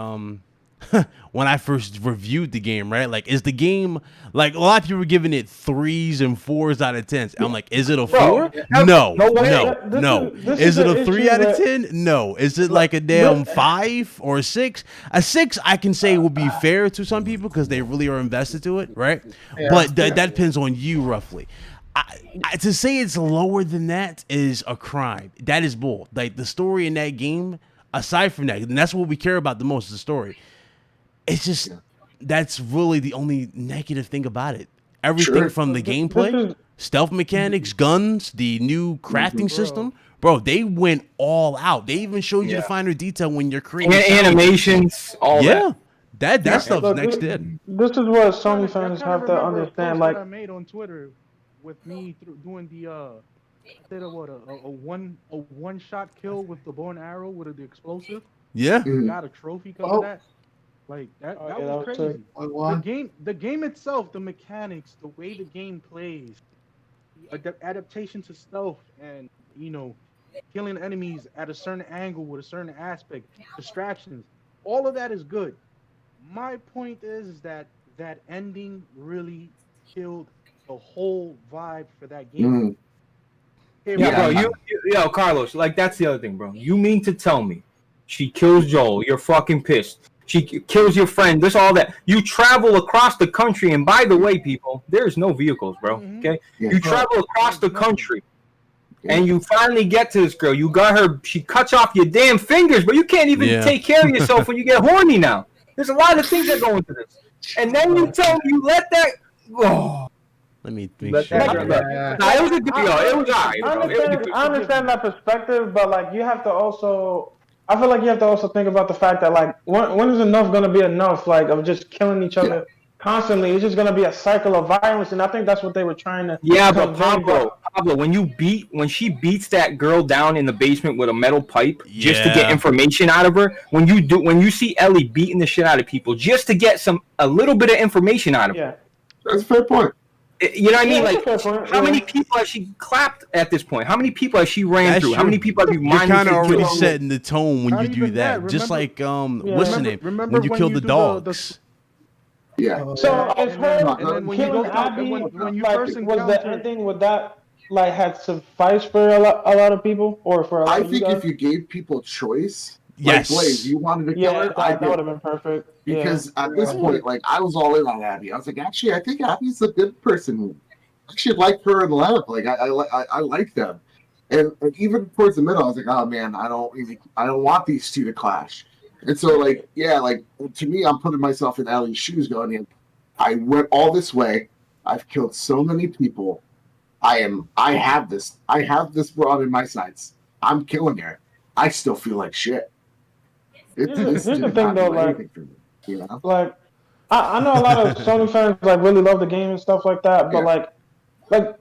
when I first reviewed the game, right? Like, is the game like a lot of people were giving it 3s and 4s out of 10s? I'm like, is it a 4? No. Is it a 3 out of 10? No. Is it like a damn 5 or a 6? A 6, I can say would be fair to some people because they really are invested to it, right? Yeah, but that depends on you, roughly. To say it's lower than that is a crime. That is bull. Like, the story in that game, aside from that, and that's what we care about the most, is the story. It's just, that's really the only negative thing about it. Everything from the gameplay, stealth mechanics, guns, the new crafting system, bro, they went all out. They even showed you the finer detail when you're creating animations, all that. That stuff's next in. This is what Sony fans have to understand. Like, I made on Twitter with me doing the a one shot kill with the bow and arrow with the explosive. Yeah, got a trophy because of that. Like that was crazy. The game itself, the mechanics, the way the game plays, the adaptation to stealth, and killing enemies at a certain angle with a certain aspect, distractions, all of that is good. My point is that ending really killed the whole vibe for that game. Bro, Carlos, like, that's the other thing, bro. You mean to tell me she kills Joel? You're fucking pissed. She kills your friend. This, all that. You travel across the country, and by the way, people, there's no vehicles, bro. Okay, you travel across the country, and you finally get to this girl. You got her. She cuts off your damn fingers, but you can't even take care of yourself when you get horny now. There's a lot of things that go into this, and then you tell me you let that. Oh. Let me make sure. It was a good deal. It was alright. I understand that perspective, but like, you have to also. I feel like you have to also think about the fact that, like, when is enough going to be enough, like, of just killing each other constantly? It's just going to be a cycle of violence, and I think that's what they were trying to. Yeah, but Pablo, Pablo, when she beats that girl down in the basement with a metal pipe just to get Yeah. information out of her, when you see Ellie beating the shit out of people just to get a little bit of information out of her. Yeah. That's a fair point. You know what I mean? Yeah, Like, that's a fair point, how yeah. many people has she clapped at this point? How many people has she ran That's through? How true. many people have you You're kind of mindlessly already killed? setting the tone when Not you do even that. that. Just Remember- like what's the name? remember When you kill the do the- dogs. Yeah. So if And then- her and then when you killing go- Abby, when you like, first was the encounter- ending, would that like had sufficed for a lot of people, or for a lot I of you think guys? if you gave people choice, Yes. like Blaze, you wanted to kill Yeah, her, I that would did. have been perfect. Because at this point, like, I was all in on Abby. I was like, actually, I think Abby's a good person. I actually like her and Lev. Like, I like them. And even towards the middle, I was like, oh man, I don't want these two to clash. And so, like, yeah, like, to me, I'm putting myself in Ellie's shoes, going, I went all this way. I've killed so many people. I have this broad in my sights. I'm killing her. I still feel like shit. Here's the did thing, not though, do like- anything for me, you know? Like, I know a lot of Sony fans like really love the game and stuff like that, but Yeah. like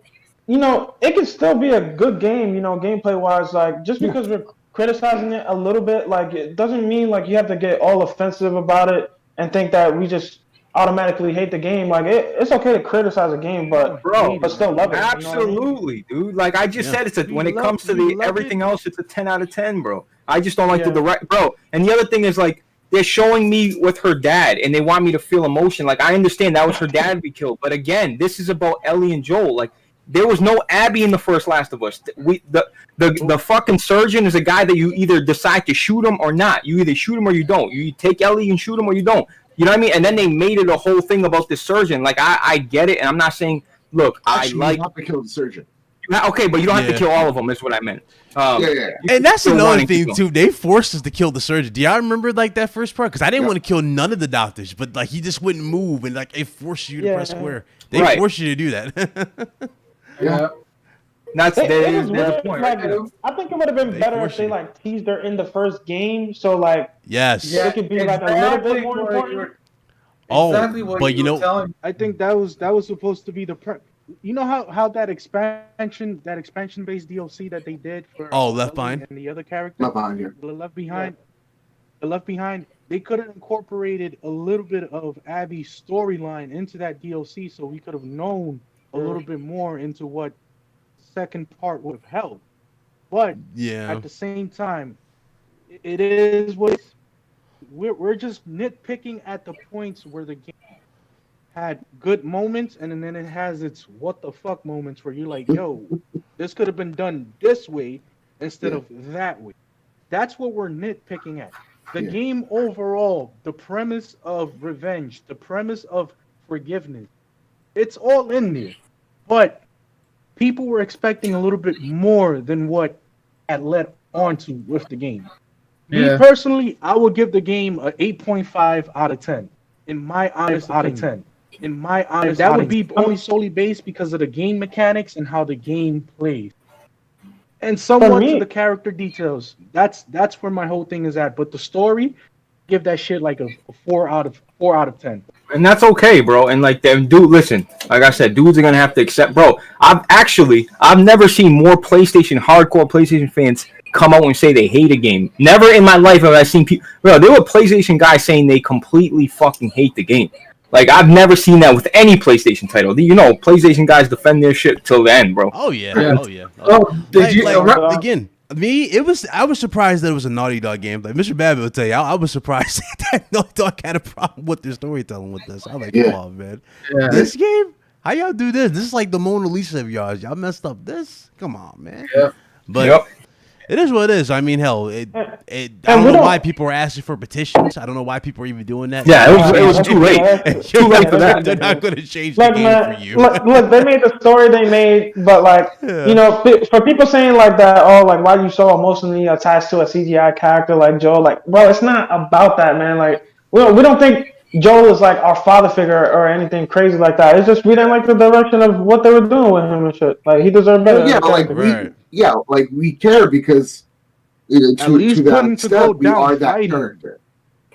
you know, it can still be a good game, you know, gameplay wise. Like, just because we're criticizing it a little bit, like, it doesn't mean like you have to get all offensive about it and think that we just automatically hate the game. Like, it's okay to criticize a game, but still love it. You know what I mean? Absolutely, dude. Like I just said, when it comes to we love everything it. else, it's a 10 out of 10, bro. I just don't like the Yeah. direct, bro. And the other thing is, like, they're showing me with her dad, and they want me to feel emotion. Like, I understand that was her dad we killed, but again, this is about Ellie and Joel. Like, there was no Abby in the first Last of Us. The fucking surgeon is a guy that you either decide to shoot him or not. You either shoot him or you don't. You take Ellie and shoot him or you don't. You know what I mean? And then they made it a whole thing about the surgeon. Like, I get it, and I'm not saying, look, Actually, I like. you have to kill the surgeon. Okay, but you don't have Yeah. to kill all of them. Is what I meant. Yeah. You And that's still another wanting to thing kill. too. They forced us to kill the surgeon. Do y'all remember like that first part? Because I didn't Yeah. want to kill none of the doctors, but like he just wouldn't move, and like it forced you to Yeah. press square. They Right. forced you to do that. Yeah. That's It there's was a weird. point Like, right there. I think it would have been They better force if they you. like teased her in the first game, so like Yes. it could be like a little bit more important. Oh, Exactly what but you you were know, telling. I think that was supposed to be the you know how that expansion based DLC that they did for Oh, Left Ellie Behind? and the other character Not behind you. the Left Behind, they could have incorporated a little bit of Abby's storyline into that DLC, so we could have known a little bit more into what second part would have held. But yeah. at the same time, it is what it's, we're just nitpicking at the points where the game had good moments, and then it has its what the fuck moments where you're like, yo, this could have been done this way instead of that way. That's what we're nitpicking at. The Yeah. game overall, the premise of revenge, the premise of forgiveness, it's all in there. But people were expecting a little bit more than what had led onto with the game. Me Yeah. personally, I would give the game a 8.5 out of 10. In my honest out of opinion. In my honest, that would be only solely based because of the game mechanics and how the game plays, and somewhat me- to the character details. That's where my whole thing is at. But the story, give that shit like a 4 out of 10. And that's okay, bro. And like them, dude, listen. Like I said, dudes are gonna have to accept, bro. I've never seen more hardcore PlayStation fans come out and say they hate a game. Never in my life have I seen people. Bro, there were PlayStation guys saying they completely fucking hate the game. Like, I've never seen that with any PlayStation title. You know, PlayStation guys defend their shit till the end, bro. Oh yeah. Yeah. Oh yeah. Oh, did Like- you? like, again, I was surprised that it was a Naughty Dog game. Like Mr. Babbitt will tell you, I was surprised that Naughty Dog had a problem with their storytelling with this. I was like, come on, man. Yeah. This game? How y'all do this? This is like the Mona Lisa of y'all. Y'all messed up this? Come on, man. Yeah. But Yep. it is what it is. I mean, hell, I And don't we know don't- why people are asking for petitions. I don't know why people are even doing that. Yeah, it was too late. Too late for that. They're not going to change the Like, game man, for you. look, they made the story they made, but like, Yeah. you know, for people saying like that, oh, like, why you so emotionally attached to a CGI character like Joel? Like, bro, it's not about that, man. Like, we don't think Joel is like our father figure or anything crazy like that. It's just we didn't like the direction of what they were doing with him and shit. Like, he deserved better. Yeah, as a like character. Right. we care because At least to put that him to extent, go we down are that fighting. character.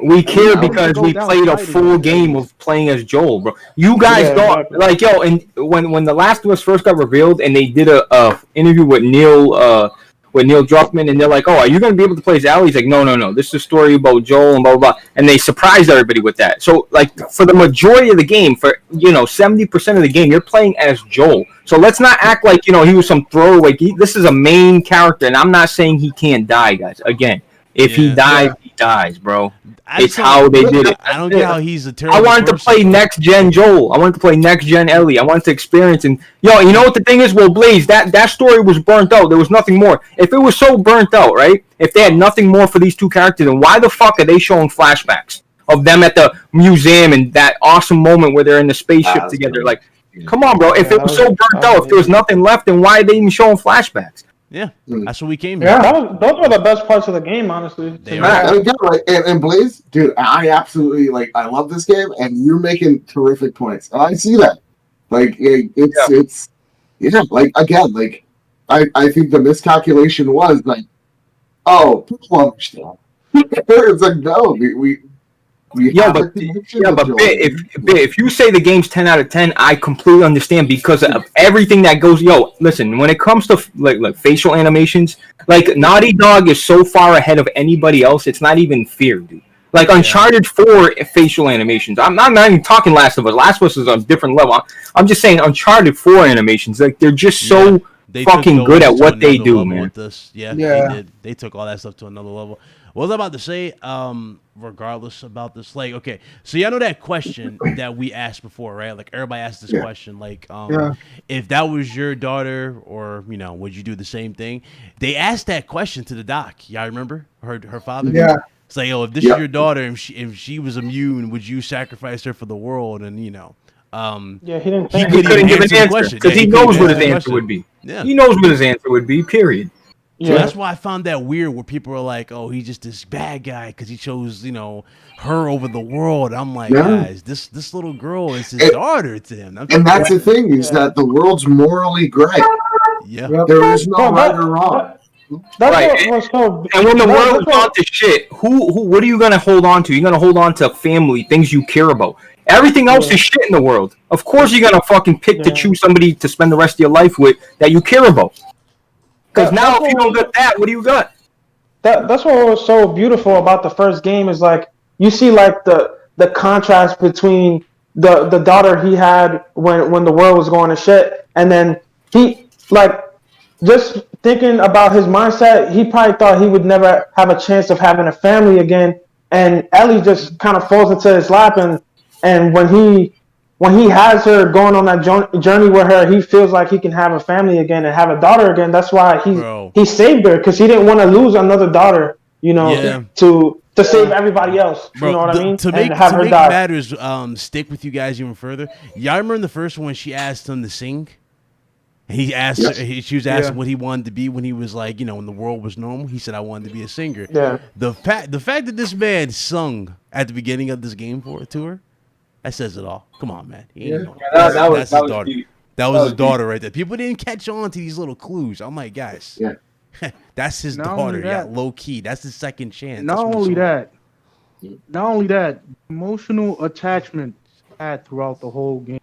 We care I would because go we down played a fighting, full yeah. game of playing as Joel, bro. You guys Yeah, don't exactly. like and when The Last of Us first got revealed and they did a interview with Neil Druckmann, and they're like, "Oh, are you going to be able to play as Ellie?" He's like, "No. This is a story about Joel and blah blah blah." And they surprised everybody with that. So, like, for the majority of the game, for 70% of the game, you're playing as Joel. So let's not act like he was some throwaway. This is a main character, and I'm not saying he can't die, guys. Again, if he dies, he dies, bro. It's how they did it. I don't get how he's a terrible I wanted to person. play next gen Joel. I wanted to play next gen Ellie. I wanted to experience and you know what the thing is? Well, Blaze, that story was burnt out. There was nothing more. If it was so burnt out, right? If they had nothing more for these two characters, then why the fuck are they showing flashbacks of them at the museum and that awesome moment where they're in the spaceship together? Good. Like, come on, bro. If it was so burnt out, if there was nothing left, then why are they even showing flashbacks? Yeah, that's what we came here. Yeah, those were the best parts of the game, honestly. They And again, and Blaze, dude, I absolutely I love this game, and you're making terrific points, and I see that. Like it's like again, like I think the miscalculation was like, oh, people understand. It's like no, we But if you say the game's 10 out of 10, I completely understand because of everything that goes. Listen, when it comes to like facial animations, like Naughty Dog is so far ahead of anybody else, it's not even fair, dude. Like Uncharted 4 facial animations. I'm not even talking Last of Us. Last of Us is on a different level. I'm just saying Uncharted 4 animations. Like they're just so fucking good at what they do, man. Yeah, they did. They took all that stuff to another level. What was I about to say? Regardless about this, like, okay, so y'all know that question that we asked before, right? Like everybody asked this question, like, if that was your daughter, or would you do the same thing? They asked that question to the doc. Y'all remember her father? Yeah. It's like, if this is your daughter, if she was immune, would you sacrifice her for the world? And he didn't He think couldn't give an answer because he knows what his answer would be. Yeah. He knows what his answer would be. Period. So that's why I found that weird, where people are like, "Oh, he's just this bad guy because he chose, her over the world." I'm like, guys, this little girl is his daughter to him. And that's the thing is that the world's morally gray. Yeah, there is no right or wrong. That's Right. what was so. And when the world's gone to shit, what are you gonna hold on to? You're gonna hold on to family, things you care about. Everything else is shit in the world. Of course, you're gonna fucking pick to choose somebody to spend the rest of your life with that you care about. Because now, if you don't get that, what do you got? That's what was so beautiful about the first game is like you see like the contrast between the daughter he had when the world was going to shit, and then he like just thinking about his mindset, he probably thought he would never have a chance of having a family again, and Ellie just kind of falls into his lap, and when he has her going on that journey with her, he feels like he can have a family again and have a daughter again. That's why he saved her, because he didn't want to lose another daughter, to save everybody else. Bro, you know what I mean? To make die. matters stick with you guys even further, y'all remember in the first one she asked him to sing? He asked her, she was asking what he wanted to be when he was like, when the world was normal. He said, I wanted to be a singer. Yeah. The fact that this man sung at the beginning of this game to her, that says it all. Come on, man. That's his daughter. That was his daughter right there. People didn't catch on to these little clues. I'm like, guys, that's his daughter. Yeah, low key. That's his second chance. Not only that, emotional attachment had throughout the whole game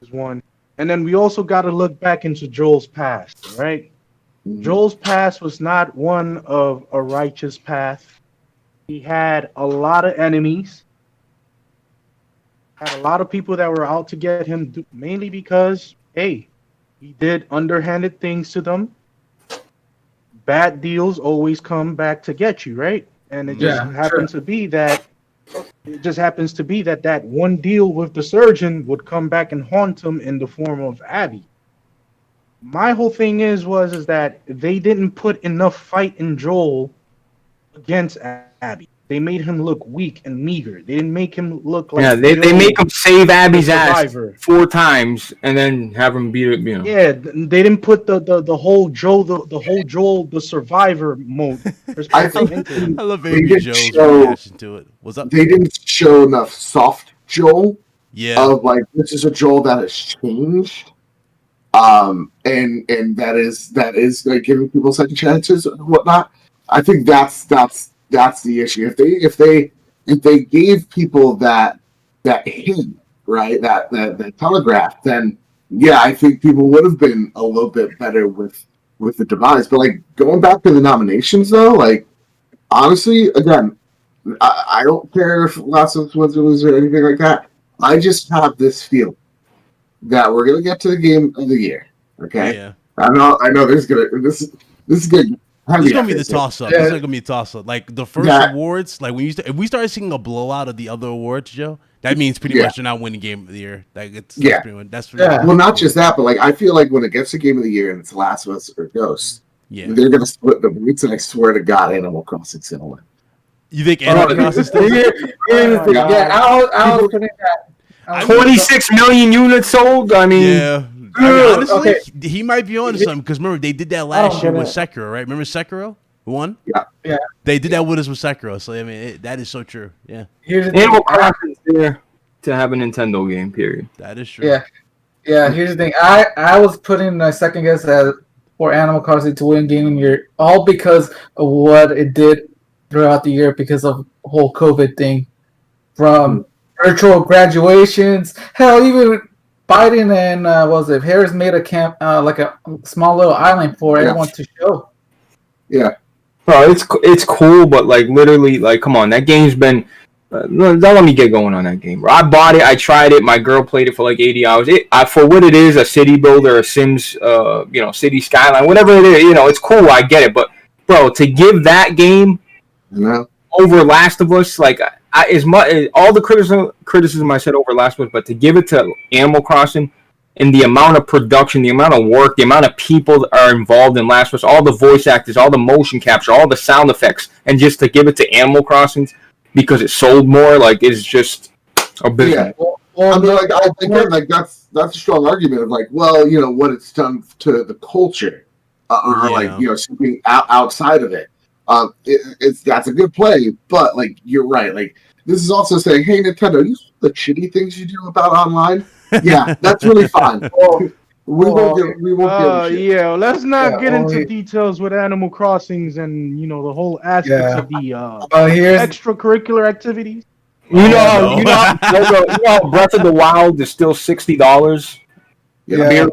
is one. And then we also got to look back into Joel's past, right? Joel's past was not one of a righteous path. He had a lot of enemies. Had a lot of people that were out to get him, mainly because, he did underhanded things to them. Bad deals always come back to get you, right? And it just happens to be that that one deal with the surgeon would come back and haunt him in the form of Abby. My whole thing is that they didn't put enough fight in Joel against Abby. They made him look weak and meager. They didn't make him look like they make him save Abby's ass 4 times and then have him beat it. Yeah, they didn't put the whole Joel the survivor mode. I think I love Baby Joe's reaction to it. What's up? They didn't show enough soft Joel. Yeah. Of like, this is a Joel that has changed. And that is like giving people second chances and whatnot. I think that's the issue. If they if they gave people that hint, right, that telegraph, then yeah, I think people would have been a little bit better with the demise. But like going back to the nominations though, like honestly, again, I don't care if Last of Us wins or lose or anything like that. I just have this feel that we're gonna get to the game of the year. Okay, Yeah. I know this is gonna. This is good. This is gonna be the toss up. Yeah. This is gonna be a toss up. Like the first awards, like when if we started seeing a blowout of the other awards, Joe, that means pretty much you're not winning game of the year. Like that's pretty much, that's well, not just that, but like I feel like when it gets to game of the year and it's Last of Us or Ghost, they're gonna split the votes, and I swear to God, Animal Crossing's gonna win. You think Animal Crossing still? Yeah, I was putting that. 26 million units sold. I mean, yeah. I mean, honestly, he might be on to something because remember they did that last year with Sekiro, right? Remember Sekiro won? Yeah. They did that with us with Sekiro, so I mean that is so true. Yeah, Animal Crossing's there to have a Nintendo game. Period. that is true. Yeah. Here's the thing. I was putting a second guess for Animal Crossing to win Game of the Year, all because of what it did throughout the year because of the whole COVID thing, from virtual graduations, hell, even Biden and Harris made a camp like a small little island for everyone to show. Yeah. Bro, it's cool, but like literally, like, come on, that game's been. Don't let me get going on that game, bro. I bought it, I tried it, my girl played it for like 80 hours. For what it is, a city builder, a Sims, city skyline, whatever it is, it's cool. I get it, but bro, to give that game over Last of Us, like as much all the criticism I said over Last of Us, but to give it to Animal Crossing. And the amount of production, the amount of work, the amount of people that are involved in Last of Us, all the voice actors, all the motion capture, all the sound effects, and just to give it to Animal Crossing because it sold more, like, it's just a business. Yeah. I mean, like, again, like that's a strong argument of like, well, what it's done to the culture, or like something outside of it. That's a good play, but like you're right. Like this is also saying, hey, Nintendo, you the shitty things you do about online. Yeah, that's really fine. We won't give yeah, let's not get into details with Animal Crossings and the whole aspects of the extracurricular activities. You know how Breath of the Wild is still $60. Yeah, now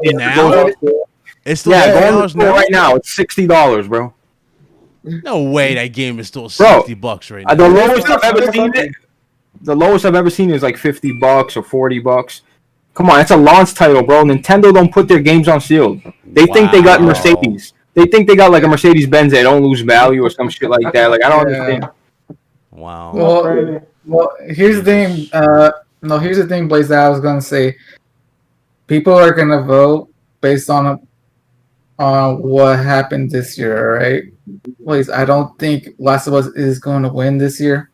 it's still $60 now. Right now, it's $60, bro. No way, that game is still $60 right now. The lowest I've ever seen is like $50 or $40. Come on, it's a launch title, bro. Nintendo don't put their games on sale. They think they got Mercedes. They think they got like a Mercedes-Benz that don't lose value or some shit like that. Like I don't understand. Wow. Well, here's the thing. Here's the thing, Blaze. That I was gonna say, people are gonna vote based on what happened this year, right? Blaze, I don't think Last of Us is going to win this year.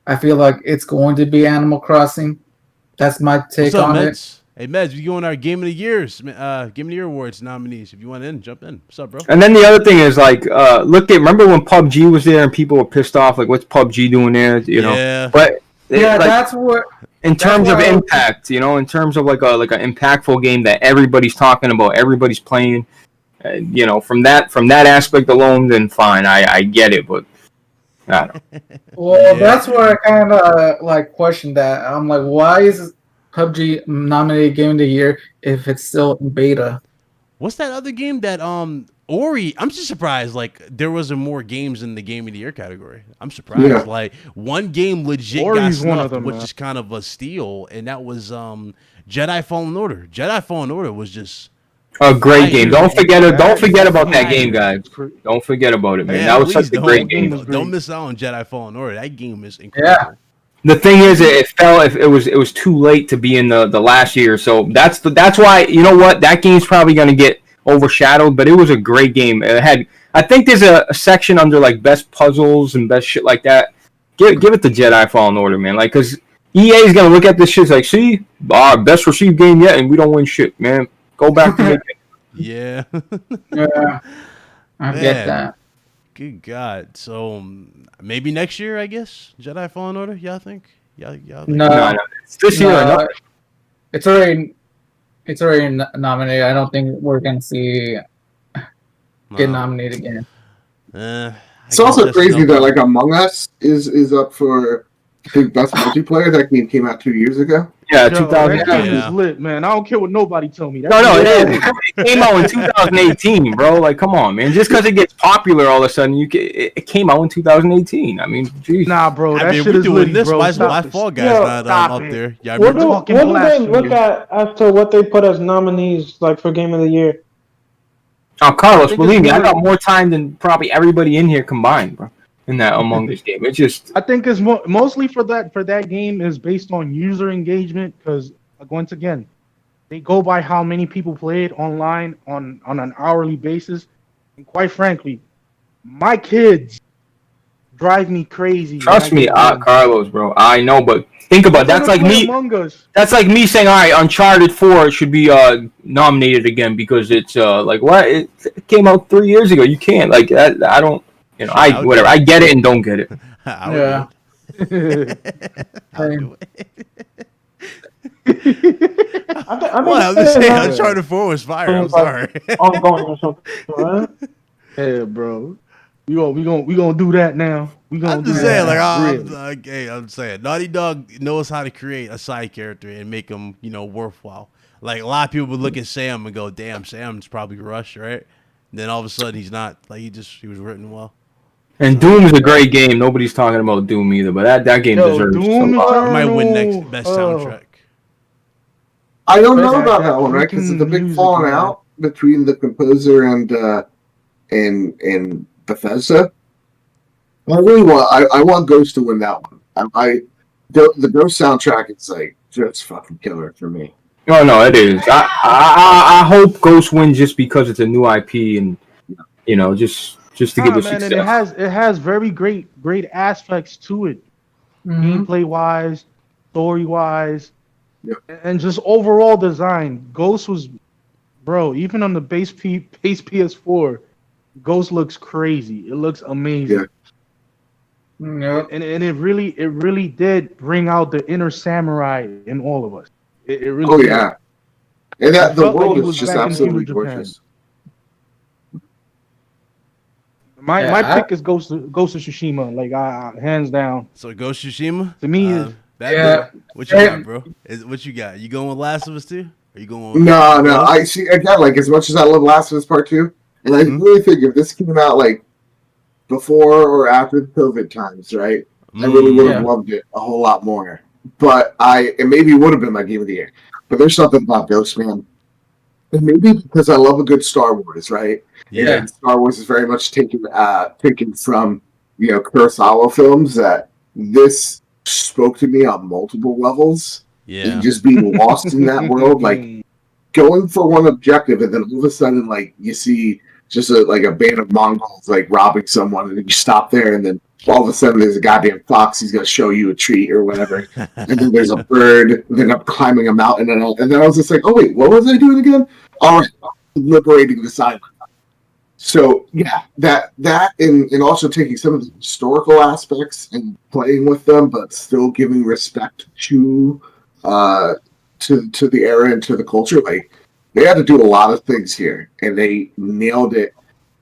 I feel like it's going to be Animal Crossing. That's my take on it. Hey, Meds, we go on our Game of the Year's, Game of the Year awards nominees. If you want in, jump in. What's up, bro? And then the other thing is like, remember when PUBG was there and people were pissed off, like, what's PUBG doing there? Yeah. But that's what. In terms of impact, in terms of like an impactful game that everybody's talking about, everybody's playing, from that aspect alone, then fine, I get it, but. I don't know. Well, that's where I kind of question that. I'm like, why is PUBG nominated Game of the Year if it's still in beta? What's that other game that Ori? I'm just surprised. Like there wasn't more games in the Game of the Year category. I'm surprised. Yeah. Like one game legit Ori's got snuffed, one of them, which man. is kind of a steal, and that was Jedi Fallen Order. Jedi Fallen Order was just. A great game. Don't forget about that game, guys. Don't forget about it, man. That was such a great game. Don't miss out on Jedi Fallen Order. That game is incredible. Yeah. The thing is, it fell. If it was too late to be in the last year, so that's why that game's probably gonna get overshadowed. But it was a great game. It had. I think there's a section under like best puzzles and best shit like that. Give it to Jedi Fallen Order, man. Like, cause EA is gonna look at this shit like, see, our best received game yet, and we don't win shit, man. Go back to making. Yeah. Yeah, I get that. Good God. So maybe next year, I guess. Jedi Fallen Order. Y'all think? Y'all think? No. It's this year. It's already nominated. I don't think we're gonna see get nominated again. It's also crazy that like Among Us is up for I think best multiplayer. That game came out 2 years ago. Yeah, Yo, 2000. that game Yeah. is lit, man. I don't care what nobody tell me. That No, game it is is. It came out in 2018, bro. Like, come on, man. Just because it gets popular all of a sudden, it came out in 2018. I mean, geez. Nah, bro, I that mean, shit we is doing lit, this. bro. Why Stop it. Fall Guys Yo, not stop up it. there? Yeah, What do Fucking they blasphemy. look at after what they put as nominees, like for Game of the Year? Oh, Carlos, think believe it's me, I more- got more time than probably everybody in here combined, bro. In that Among Us game, it's just I think it's mostly for that game is based on user engagement because once again, they go by how many people played online on an hourly basis, and quite frankly, my kids drive me crazy. trust me, Carlos, bro. I know, but think about it. That's like me. Among Us. That's like me saying, all right, Uncharted 4 should be nominated again because it's like what it came out 3 years ago. You can't like that. I don't. You know, I would whatever. do it. I get it and don't get it. I would Yeah. do it. I would do it. Well, I'm just saying, Uncharted 4 was fire. I'm sorry. Ongoing or something, right? Yeah, bro. We gonna do that now. We gonna I'm do just that. saying, like, Really. hey, I'm saying, Naughty Dog knows how to create a side character and make him, worthwhile. Like a lot of people would look at Sam and go, "Damn, Sam's probably rushed, right?" Then all of a sudden, he's not. Like he was written well. And Doom is a great game. Nobody's talking about Doom either, but that game Yo, deserves Doom some. It might win next Eternal. best Oh. soundtrack. I don't know That- about that that one, right? Because freaking it's a big music, falling man. out between the composer and Bethesda. I really want. I want Ghost to win that one. The Ghost soundtrack is like just fucking killer for me. No, it is. I hope Ghost wins just because it's a new IP and just to give it Man, success. and it has very great aspects to it, gameplay wise, story wise, Yep. and just overall design. Ghost was, bro. Even on the base PS4, Ghost looks crazy. It looks amazing. Yep. And it really did bring out the inner samurai in all of us. It really. Oh did. yeah, and I that the felt like world it is was just back in absolutely feudal Japan. gorgeous. My Yeah, pick is Ghost of Tsushima. Like hands down. So Ghost Tsushima. To me, is Bad Boy, what you got, bro? What you got? You going with Last of Us 2? Are you going with No, Ghost? I see again. Like as much as I love Last of Us Part 2, and I really think if this came out like before or after the COVID times, right? I really would have loved it a whole lot more. But it maybe would have been my game of the year. But there's something about Ghost, man. And maybe because I love a good Star Wars, right? Yeah. And Star Wars is very much taken from Kurosawa films. That this spoke to me on multiple levels. Yeah. And just being lost in that world, like going for one objective, and then all of a sudden, like you see just a band of Mongols like robbing someone, and then you stop there, and then all of a sudden there's a goddamn fox. He's gonna show you a treat or whatever, and then there's a bird. And then I'm climbing a mountain, and then I was just like, oh wait, what was I doing again? All right, liberating this island. So yeah, that and also taking some of the historical aspects and playing with them, but still giving respect to the era and to the culture. Like they had to do a lot of things here, and they nailed it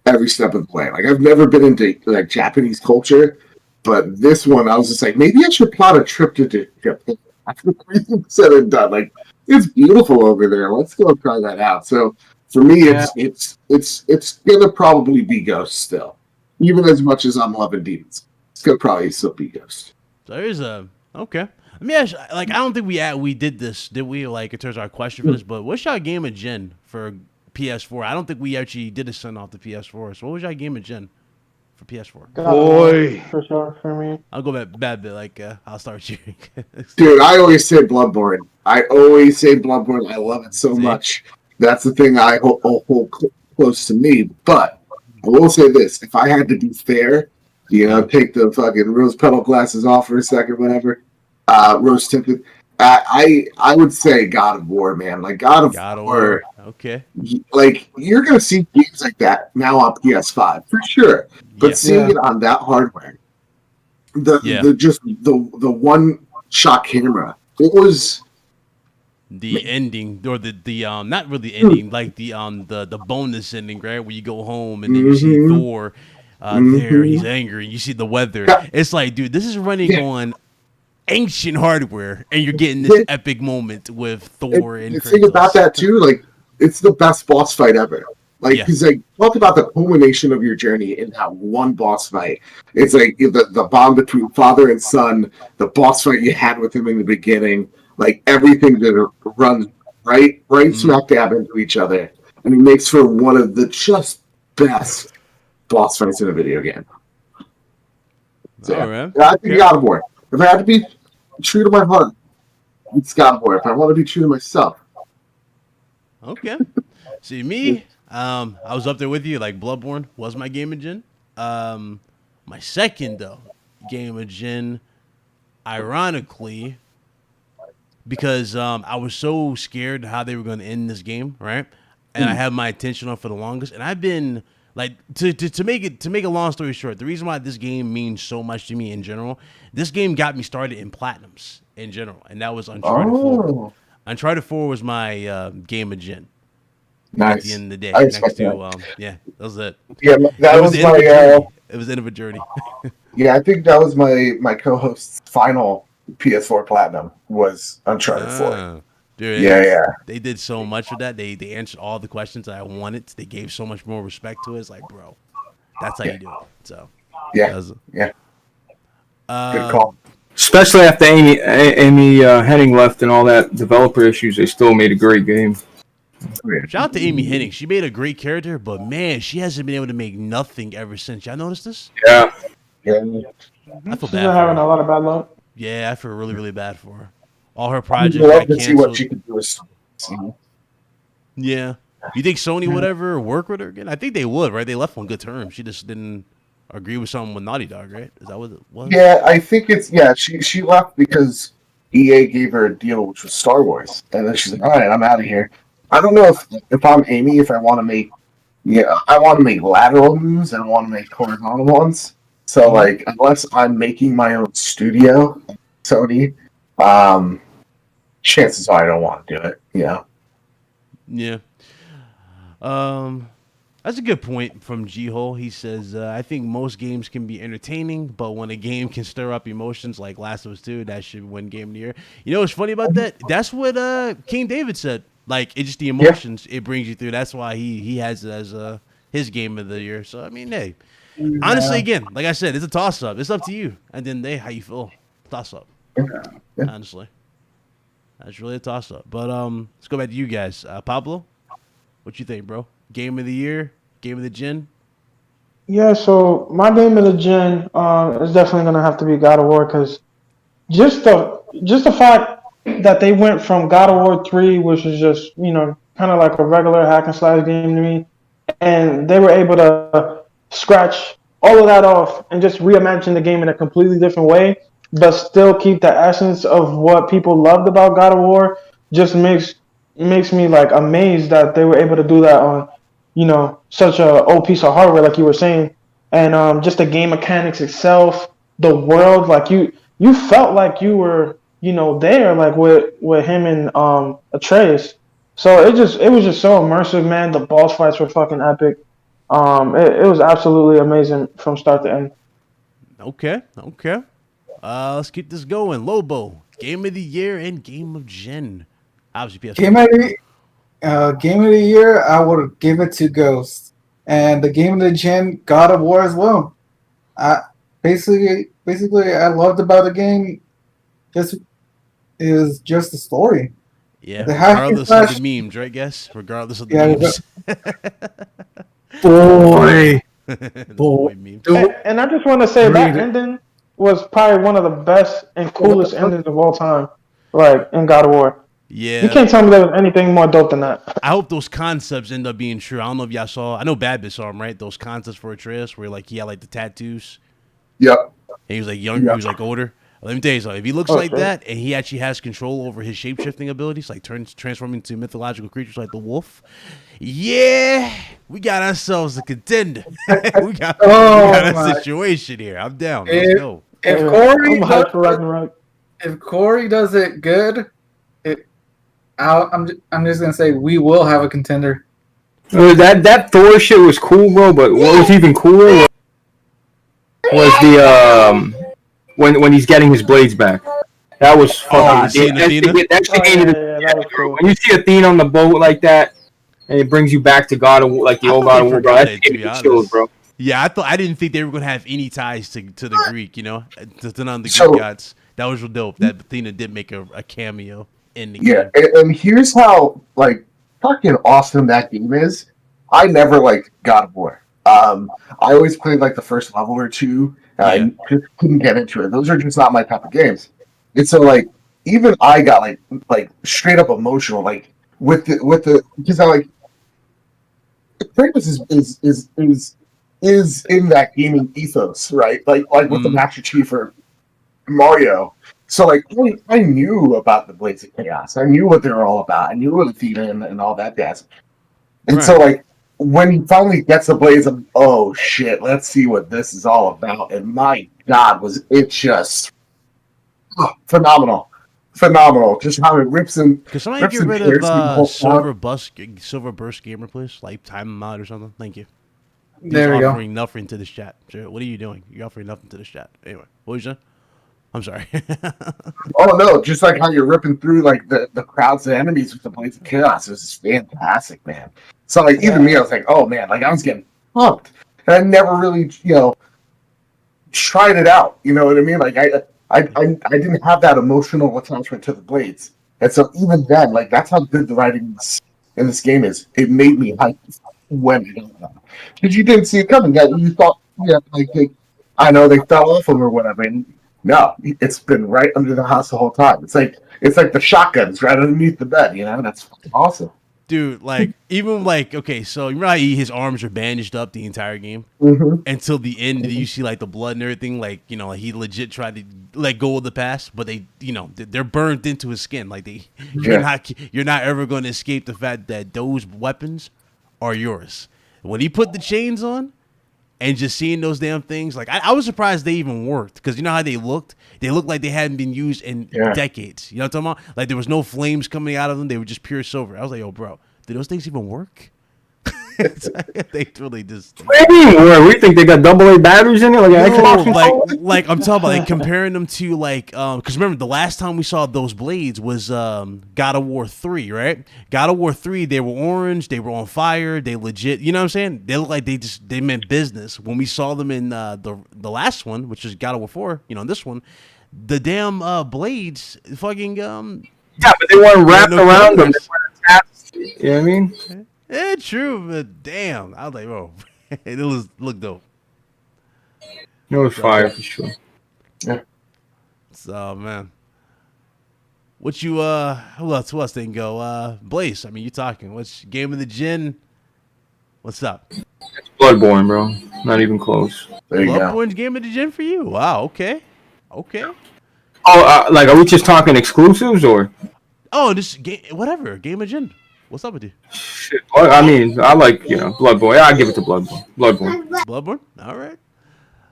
every step of the way. Like I've never been into like Japanese culture, but this one I was just like, maybe I should plot a trip to Japan. After everything said and done, like it's beautiful over there. Let's go try that out. So for me, it's gonna probably be Ghost still, even as much as I'm loving Demons. It's gonna probably still be Ghost. So there's okay. Let me ask, I don't think we did this, did we? Like in terms of our question for this, but what's your game of Gen for PS4? I don't think we actually did a send off the PS4. So what was your game of Gen for PS4? Boy. For sure, for me. I'll go back bad bit. Like I'll start cheering. Dude, I always say Bloodborne. I love it so much. That's the thing I hold close to me. But I will say this: if I had to be fair, take the fucking rose petal glasses off for a second, whatever. Rose tinted. I would say God of War, man. Like God of War. Okay. Like you're gonna see games like that now on PS5 for sure, but seeing it on that hardware, the one shot camera, it was the ending or the not really ending, like the bonus ending, right? Where you go home and then you see Thor there, he's angry, you see the weather. It's like, dude, this is running on ancient hardware, and you're getting this epic moment with Thor and the Kratos. thing about that too, like it's the best boss fight ever. Like, because like talk about the culmination of your journey in that one boss fight. It's like the bond between father and son, the boss fight you had with him in the beginning, like everything that runs right smack dab into each other, and it makes for one of the just best boss fights in a video game. So, all right. I think God of War. If I had to be true to my heart, it's God of War. If I want to be true to myself, okay. See me. I was up there with you. Like Bloodborne was my game of Gen. My second though game of Gen, ironically, because I was so scared how they were going to end this game, right? And I had my attention on for the longest, and I've been like to make a long story short. The reason why this game means so much to me in general, this game got me started in platinums in general, and that was Uncharted 4. Uncharted 4 was my game of Gen. nice. At the end of the day, I next respect to that. that was it. Yeah, that was the end of a my. journey. It was the end of a journey. Yeah, I think that was my co-host's final PS4 Platinum was Uncharted 4. Dude, Yeah. They did so much of that. They answered all the questions that I wanted. They gave so much more respect to it. It's like, bro, that's how you do it. So Yeah, good good call. Especially after Amy Henning left and all that developer issues, they still made a great game. Shout out to Amy Hennig. She made a great character, but man, she hasn't been able to make nothing ever since. Y'all noticed this? Yeah. I feel She's bad been for having her. a lot of bad luck. Yeah, I feel really, really bad for her. All her I'd projects love got to see what canceled. she could do with. Yeah. You think Sony would ever work with her again? I think they would, right? They left on good terms. She just didn't agree with something with Naughty Dog, right? Is that what it was? Yeah, I think it's She left because EA gave her a deal which was Star Wars, and then she's like, "All right, I'm out of here." I don't know if I'm Amy, if I want to make I want to make lateral moves and I want to make horizontal ones. So like, unless I'm making my own studio, Sony, chances are I don't want to do it. Yeah. That's a good point from G-Hole. He says, I think most games can be entertaining, but when a game can stir up emotions like Last of Us 2, that should win Game of the Year. You know what's funny about that? That's what King David said. Like, it's just the emotions it brings you through. That's why he has it as his Game of the Year. So, I mean, hey. Honestly, again, like I said, it's a toss-up. It's up to you. And then how you feel. Toss-up. Honestly. That's really a toss-up. But let's go back to you guys. Pablo, what you think, bro? Game of the Year? Game of the Gen? Yeah, so my game of the gen is definitely gonna have to be God of War because just the fact that they went from God of War 3, which is just kind of like a regular hack and slash game to me, and they were able to scratch all of that off and just reimagine the game in a completely different way, but still keep the essence of what people loved about God of War. Just makes me like amazed that they were able to do that on such a old piece of hardware, like you were saying, and just the game mechanics itself, the world, like you felt like you were there, like with him and Atreus. So it was just so immersive, man. The boss fights were fucking epic. It was absolutely amazing from start to end. Okay. Let's keep this going. Lobo, Game of the Year and Game of Gen. Obviously, PS4. Game of the Year, I would give it to Ghost, and the Game of the Gen, God of War as well. Basically, I loved about the game is just the story. Yeah, The hack and regardless slash- of the memes, right, guess? Regardless of the Yeah, memes. Boy, The boy meme. And I just want to say that ending was probably one of the best and coolest endings of all time, like in God of War. Yeah. You can't tell me there was anything more dope than that. I hope those concepts end up being true. I don't know if y'all saw. I know Bad Bitch saw them, right? Those concepts for Atreus where like he had like the tattoos. Yep. And he was like younger, he was like older. Let me tell you something. If he looks like that and he actually has control over his shape-shifting abilities, like transforming into mythological creatures like the wolf, yeah, we got ourselves a contender. we got a situation here. I'm down. Let's go. If Corey does it good, I'm just gonna say we will have a contender. That Thor shit was cool, bro. But what was even cooler was the when he's getting his blades back. That was fucking. seeing Athena? That shit gave me the. that was cool. When you see Athena on the boat like that, and it brings you back to God of War, like the I old thought God they of War, bro. forgot That it, shit to gave be me chills, honest. bro. Yeah, I didn't think they were gonna have any ties to the Greek, you know, to none of the So- Greek gods. That was real dope. That Athena did make a cameo in the Yeah, game. and here's how like fucking awesome that game is. I never liked God of War. I always played like the first level or two. I couldn't get into it. Those are just not my type of games. And so like even I got like straight up emotional like with the because I like Kratos is in that gaming ethos, right? Like with the Master Chief or Mario. So like I knew about the Blades of Chaos. I knew what they were all about. I knew what Athena and all that jazz. And so like when he finally gets the blades, I'm oh shit, let's see what this is all about. And my God, was it just phenomenal. Just how it rips and Could somebody rips get and rid tears through the whole of Silver Burst Gamer, please? Like time him out or something. Thank you. He's There we go. offering nothing to this chat. Sure, what are you doing? You're offering nothing to this chat. Anyway, what was you saying? I'm sorry. oh no, just like how you're ripping through like the crowds of enemies with the Blades of Chaos. It was just fantastic, man. So like even me, I was like, oh man, like I was getting pumped. And I never really, tried it out. You know what I mean? Like I didn't have that emotional attachment to the blades. And so even then, like that's how good the writing in this game is. It made me hype when I got them. Because you didn't see it coming. You thought, I know they fell off them or whatever. And no, it's been right under the house the whole time. It's like the shotguns right underneath the bed, That's fucking awesome. Dude, like, even like, okay, so you remember how his arms are bandaged up the entire game? Mm-hmm. Until the end, you see like the blood and everything, like, like he legit tried to let go of the past, but they, they're burned into his skin. Like you're not ever going to escape the fact that those weapons are yours. When he put the chains on, and just seeing those damn things, like I was surprised they even worked, because you know how they looked? They looked like they hadn't been used in decades. You know what I'm talking about? Like there was no flames coming out of them. They were just pure silver. I was like, yo, bro, did those things even work? They really just. What do you mean, where? We think they got AA batteries in it, like an Xbox controller? like I'm talking about, like comparing them to like, because remember the last time we saw those blades was God of War 3, right? God of War 3, they were orange, they were on fire, they legit. You know what I'm saying? They look like they meant business. When we saw them in the last one, which is God of War 4, this one, the damn blades, fucking Yeah, but they weren't wrapped around them. They weren't attached. You know what I mean? Yeah, true, but damn, I was like, whoa, it looked dope. It was fire for sure. Yeah. So man, what you who else didn't go? Blaze, I mean, you talking? What's game of the gin? What's up? Bloodborne, bro. Not even close. There you go. Bloodborne's game of the gin for you? Wow. Okay. Oh, like, are we just talking exclusives or? Oh, this game, whatever. Game of gin. What's up with you? Shit. Well, I mean, I like, Bloodborne. Yeah, I'll give it to Bloodborne. Bloodborne? All right.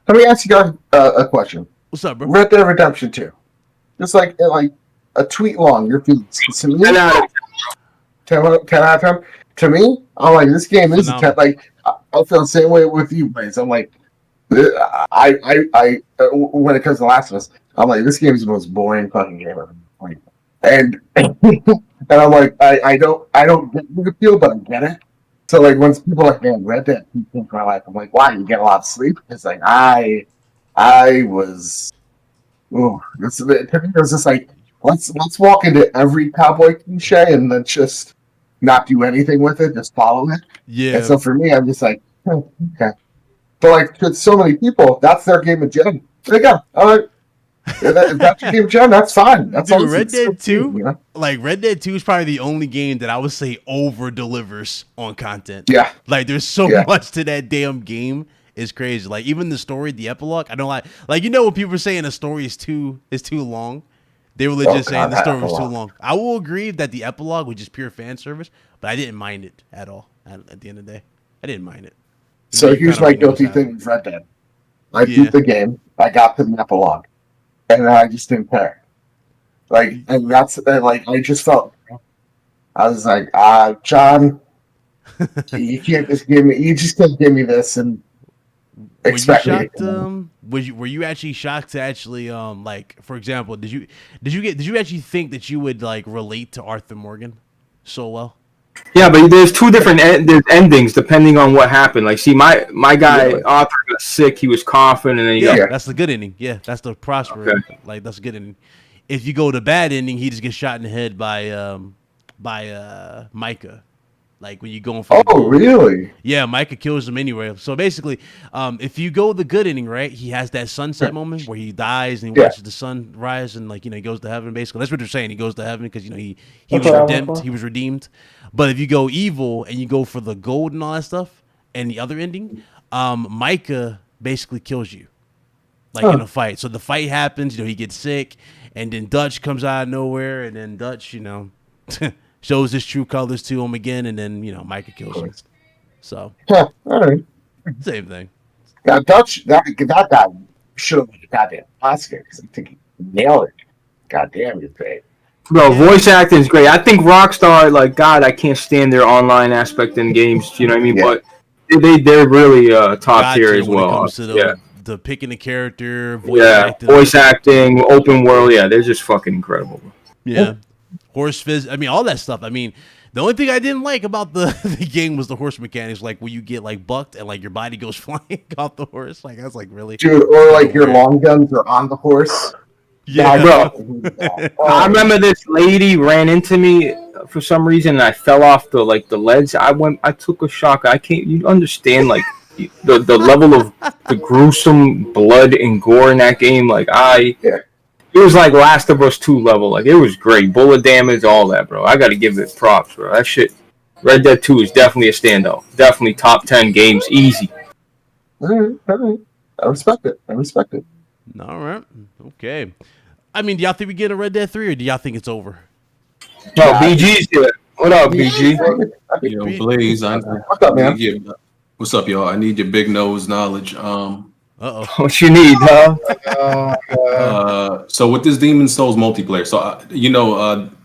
Let me ask you guys a question. What's up, bro? Red Dead Redemption 2. Just like a tweet long, your feelings. To me, 10 out of 10. To me, I'm like, this game is a 10. Like, I feel the same way with you, Blaze. I'm like, I when it comes to Last of Us, I'm like, this game is the most boring fucking game ever. Like, and I'm like, I don't get the appeal, but I get it. So like when people are like, man, Red Dead changed my life, I'm like, why? You get a lot of sleep? It's like I was, to me it was just like, let's walk into every cowboy cliche and then just not do anything with it, just follow it. Yeah. And so for me, I'm just like, okay. But like to so many people, that's their game of gen. There you go. All right. If that's your game of gen, that's fine. That's all. Red Dead 2, like Red Dead 2 is probably the only game that I would say over delivers on content. Yeah. Like there's so much to that damn game. It's crazy. Like even the story, the epilogue. I don't like when people are saying a story is too long. They were legit saying the story was too long. I will agree that the epilogue was just pure fan service, but I didn't mind it at all. At the end of the day, I didn't mind it. So here's my guilty thing with Red Dead. I beat the game. I got to the epilogue, and I just didn't care. And that's I just felt. I was like, John, you can't just give me. You just can't give me this, and expect me. Were you actually shocked to actually like, for example, did you actually think that you would like relate to Arthur Morgan so well? Yeah, but there's two different there's endings depending on what happened. Like, see, my guy Arthur got sick. He was coughing, and then that's the good ending. Yeah, that's the prosper. Okay. Like, that's a good ending. If you go to bad ending, he just gets shot in the head by Micah. Like, when you going for really? Yeah, Micah kills him anyway. So basically, if you go the good ending, right, he has that sunset moment where he dies and he watches the sun rise and, like, you know, he goes to heaven. Basically, that's what they're saying. He goes to heaven because, you know, he was redeemed. He was redeemed. But if you go evil and you go for the gold and all that stuff and the other ending, Micah basically kills you, like in a fight. So the fight happens. You know, he gets sick, and then Dutch comes out of nowhere, and then Dutch, you know. Shows his true colors to him again, and then, you know, Micah kills him. So, all right, same thing. Now, Dutch, that guy should have won a goddamn Oscar because I think he nailed it. Goddamn, he's great. Bro, voice acting is great. I think Rockstar, like, God, I can't stand their online aspect in games. You know what I mean? But they're really top tier as well. When it comes to the picking the character, voice acting, open world. Yeah, they're just fucking incredible. Yeah. Horse phys, I mean, all that stuff. I mean, the only thing I didn't like about the game was the horse mechanics, like where you get like bucked and like your body goes flying off the horse. Like, I was like, really? Dude, or like your long guns are on the horse. Yeah, bro. I remember this lady ran into me for some reason and I fell off the ledge. I took a shock. You understand like the level of the gruesome blood and gore in that game. Like it was like Last of Us 2 level. Like, it was great. Bullet damage, all that, bro. I got to give it props, bro. That shit. Red Dead 2 is definitely a standout. Definitely top 10 games. Easy. All right. I respect it. All right. Okay. I mean, do y'all think we get a Red Dead 3 or do y'all think it's over? No, BG's here. What up, BG? Yo, Blaze. What's up, man? What's up, y'all? I need your big nose knowledge. What you need, huh? So with this Demon Souls multiplayer, so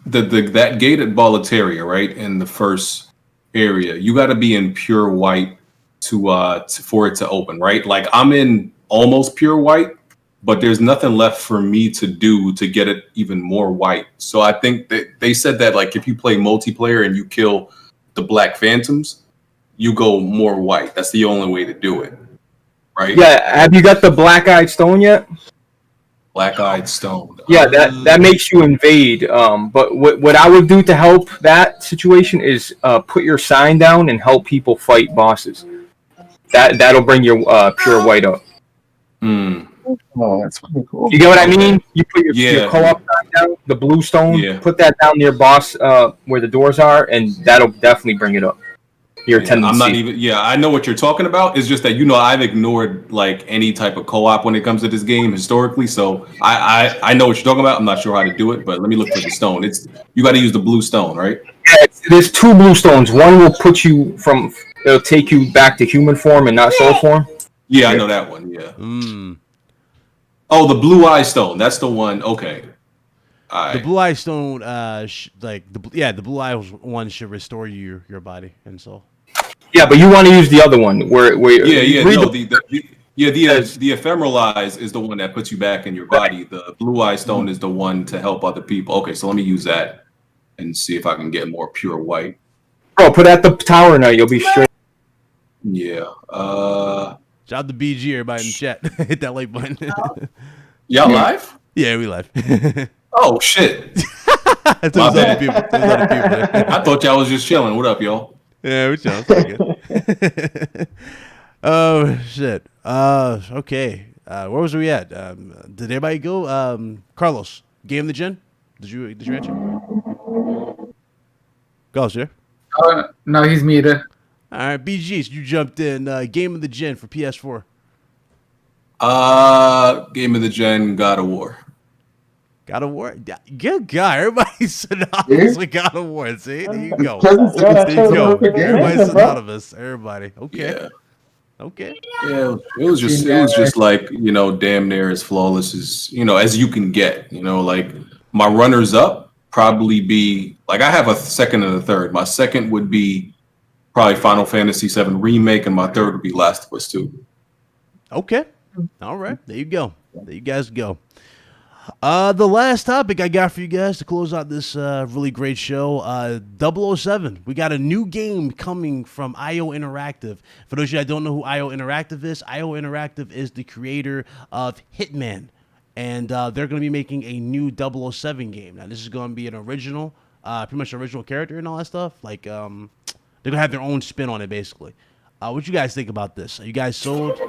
that gate at Boletaria, right, in the first area, you got to be in pure white for it to open, right? Like, I'm in almost pure white, but there's nothing left for me to do to get it even more white. So I think that they said that, like, if you play multiplayer and you kill the Black Phantoms, you go more white. That's the only way to do it. Right. Yeah, have you got the Black-Eyed Stone yet? Black-Eyed Stone. Yeah, that makes you invade. But what I would do to help that situation is put your sign down and help people fight bosses. That'll bring your pure white up. Oh, that's pretty cool. You get what I mean? You put your co-op sign down, the blue stone, put that down near boss where the doors are, and that'll definitely bring it up. I'm not even. Yeah, I know what you're talking about. It's just that I've ignored like any type of co-op when it comes to this game historically. So I know what you're talking about. I'm not sure how to do it, but let me look for the stone. You got to use the blue stone, right? Yeah, there's two blue stones. One will it'll take you back to human form and not soul form. Yeah, I know that one. Yeah. Oh, the blue eye stone. That's the one. Okay. The blue eye stone, the blue eye one should restore your body and soul. Yeah, but you want to use the other one where the ephemeral eyes is the one that puts you back in your body. The blue eye stone is the one to help other people. Okay, so let me use that and see if I can get more pure white. Bro, put at the tower now. You'll be straight. Yeah. Shout out to BG, everybody in the chat. Hit that like button. Y'all live? Yeah, we live. Oh shit! There's other people. I thought y'all was just chilling. What up, y'all? Yeah, we're chilling. Good. Oh shit. Okay. Where was we at? Did everybody go? Carlos, game of the gen. Did you answer? Go, sir. No, he's muted. All right, BGs, you jumped in. Game of the gen for PS4. Game of the gen, God of War. God of War, good guy. Everybody's synonymous with God of War. See, there you go. Everybody's synonymous. Everybody. Okay. Yeah. Okay. Yeah, it was just like, damn near as flawless as as you can get. Like my runners up probably be like I have a second and a third. My second would be probably Final Fantasy VII Remake, and my third would be Last of Us 2. Okay. All right. There you go. There you guys go. The last topic I got for you guys to close out this really great show, 007. We got a new game coming from IO Interactive. For those of you that don't know who IO Interactive is, IO Interactive is the creator of Hitman. And they're going to be making a new 007 game. Now, this is going to be an original, pretty much original character and all that stuff. Like, they're going to have their own spin on it, basically. What you guys think about this? Are you guys sold?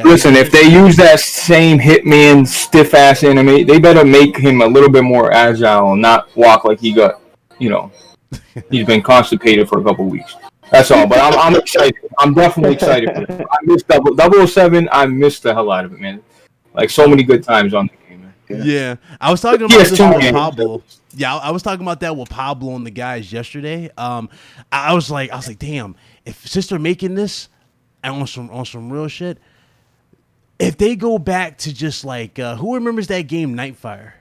Listen, if they use that same Hitman stiff-ass anime, they better make him a little bit more agile and not walk like he got, he's been constipated for a couple weeks. That's all. But I'm excited. I'm definitely excited for it. I missed 007. I missed the hell out of it, man. Like, so many good times on the game, man. Yeah. I was talking about this with Pablo. Yeah, I was talking about that with Pablo and the guys yesterday. I was like, damn, if Sister making this on some real shit, if they go back to just like, who remembers that game Nightfire?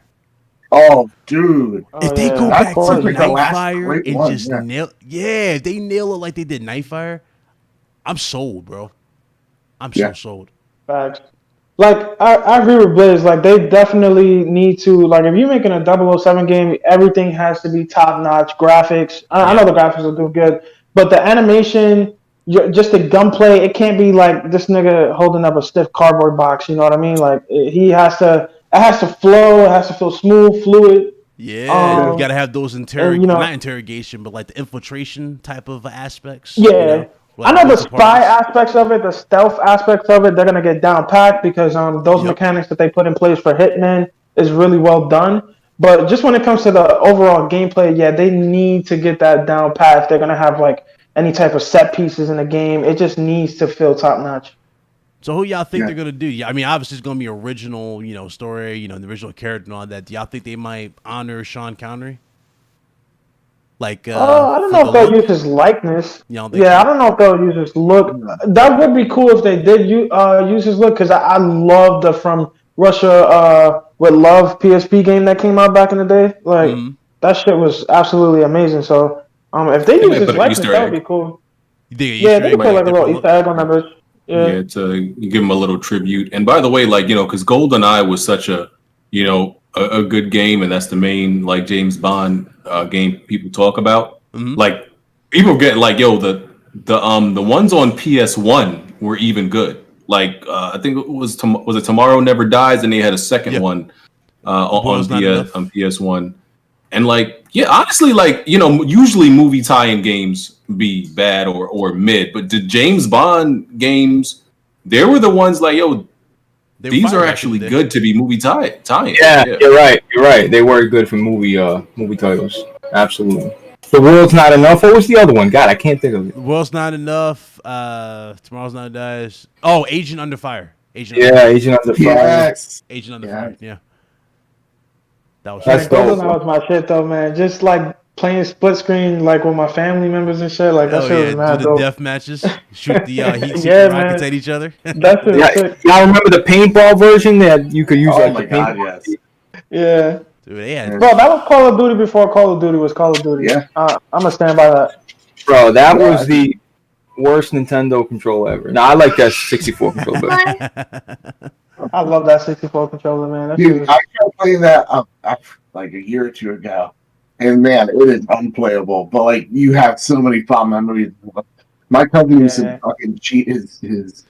Oh, dude. If they go back to Nightfire and one, just if they nail it like they did Nightfire, I'm sold, bro. I'm so sold. Facts. Like, I agree with Blaze. Like, they definitely need to, like, if you're making a 007 game, everything has to be top-notch graphics. I know the graphics will do good, but the animation, just the gunplay, it can't be like this nigga holding up a stiff cardboard box, you know what I mean? Like, it has to flow, it has to feel smooth, fluid. Yeah, you got to have those not interrogation, but like the infiltration type of aspects. Yeah. I know the spy aspects of it, the stealth aspects of it, they're going to get down packed because those mechanics that they put in place for Hitman is really well done. But just when it comes to the overall gameplay, they need to get that down pat if they're going to have like any type of set pieces in the game. It just needs to feel top notch. So who y'all think they're going to do? Yeah, I mean, obviously it's going to be original, story, the original character and all that. Do y'all think they might honor Sean Connery? Like, I don't know if they'll use his likeness. I don't know if they'll use his look. That would be cool if they did use his look, because I love the From Russia with Love PSP game that came out back in the day. Like, that shit was absolutely amazing. So, if they use his likeness, that would be cool. They could put like a little Easter egg on that bitch. Yeah, to give him a little tribute. And by the way, like, because GoldenEye was such a good game, and that's the main like James Bond game people talk about. Like, people get like, the ones on PS1 were even good. Like, I think it was it Tomorrow Never Dies, and they had a second one on PS1. And like, honestly, like, usually movie tie-in games be bad or mid, but the James Bond games, they were the ones like, these are actually good to be movie tie-in. Yeah, you're right. They were good for movie titles. Absolutely. The World's Not Enough. What was the other one? God, I can't think of it. The World's Not Enough. Tomorrow's Not Dies. Oh, Agent Under Fire. Agent Under Fire. Yes. Agent Under Fire. Yeah. That was that was my shit though, man. Just like playing split screen like with my family members and shit. Like that shit was mad dope. Do the death matches. Shoot the heat rockets at each other. That's it. Y'all remember the paintball version that you could use? Oh my god, yes. Yeah. Dude, bro, that was Call of Duty before Call of Duty was Call of Duty. Yeah. I'm gonna stand by that. Bro, that was the worst Nintendo controller ever. Now I like that 64 controller. I love that 64 controller, man. Dude, I tried playing that like a year or two ago, and man, it is unplayable. But like, you have so many fun memories. My cousin used to fucking cheat his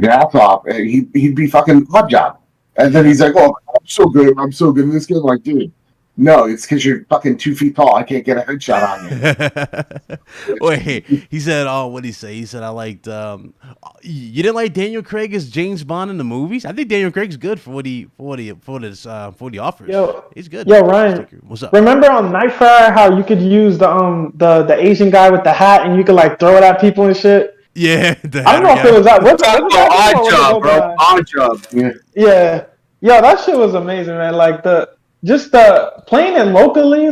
ass off, and he'd be fucking hot job, and then he's like, "Oh, I'm so good in this game." I'm like, dude, no, it's because you're fucking 2 feet tall. I can't get a headshot on you. Wait, he said, what did he say? He said, I liked, you didn't like Daniel Craig as James Bond in the movies? I think Daniel Craig's good for what he offers. He's good. Yo, Ryan, what's up? Remember on Nightfire how you could use the Asian guy with the hat and you could like throw it at people and shit? Yeah. I don't know if it was that. What's that? Odd Job, bro. Odd Job. Yeah. Yo, that shit was amazing, man. Like playing it locally,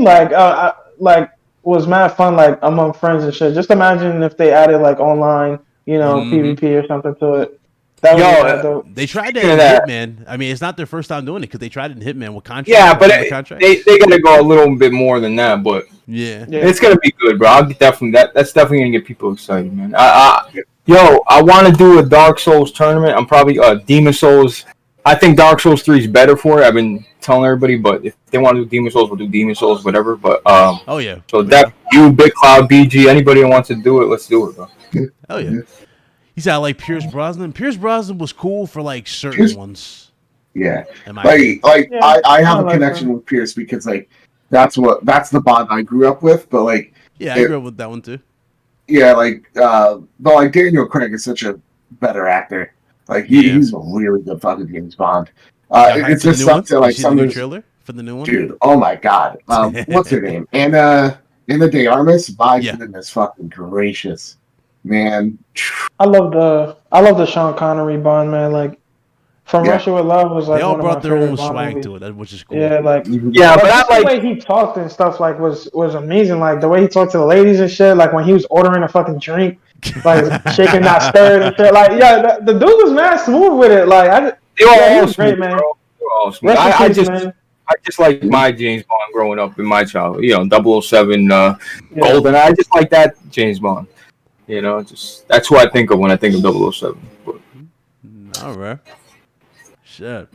was mad fun, like among friends and shit. Just imagine if they added like online, PvP or something to it. That would be Yo, mad dope. They tried that Speaking in of that- Hitman. I mean, it's not their first time doing it because they tried it in Hitman with contracts. Yeah, but contracts. they gotta go a little bit more than that. But Yeah. Yeah. it's gonna be good, bro. That's definitely gonna get people excited, man. I want to do a Dark Souls tournament. I'm probably Demon Souls. I think Dark Souls 3 is better for it. I've been telling everybody, but if they want to do Demon Souls, we'll do Demon Souls, whatever. But Oh yeah. so that you, Big Cloud, BG, anybody who wants to do it, let's do it, bro. Oh yeah. He said I like Pierce Brosnan. Pierce Brosnan was cool for like certain Pierce- ones. Yeah, in my opinion. Yeah, I have I a like connection that. with Pierce because like that's the bond I grew up with. But like Yeah, I grew up with that one too. yeah, but like Daniel Craig is such a better actor. Like he's a really good fucking James Bond. Got hyped It's for the just new one? sucks that like You see the some new of those- trailer for the new one. dude. Oh my god, what's her name? Anna De Armas. My Yeah. goodness, fucking gracious, man. I love the Sean Connery Bond, man. Like From Yeah. Russia with Love was like They all one of brought my their favorite own Bond swag movies. to it, which is cool. Yeah, like Yeah, but just I the like. way he talked and stuff like was amazing. Like the way he talked to the ladies and shit. Like when he was ordering a fucking drink, like shaking not stirred and shit. Like yeah, the dude was mad smooth with it. Like They were he all was great, smooth, man. bro. They were all smooth. Rest in I peace, just man. I just like my James Bond growing up in my childhood. 007, Yeah. Golden. I just like that James Bond. Just that's who I think of when I think of 007. But, All right. Shit.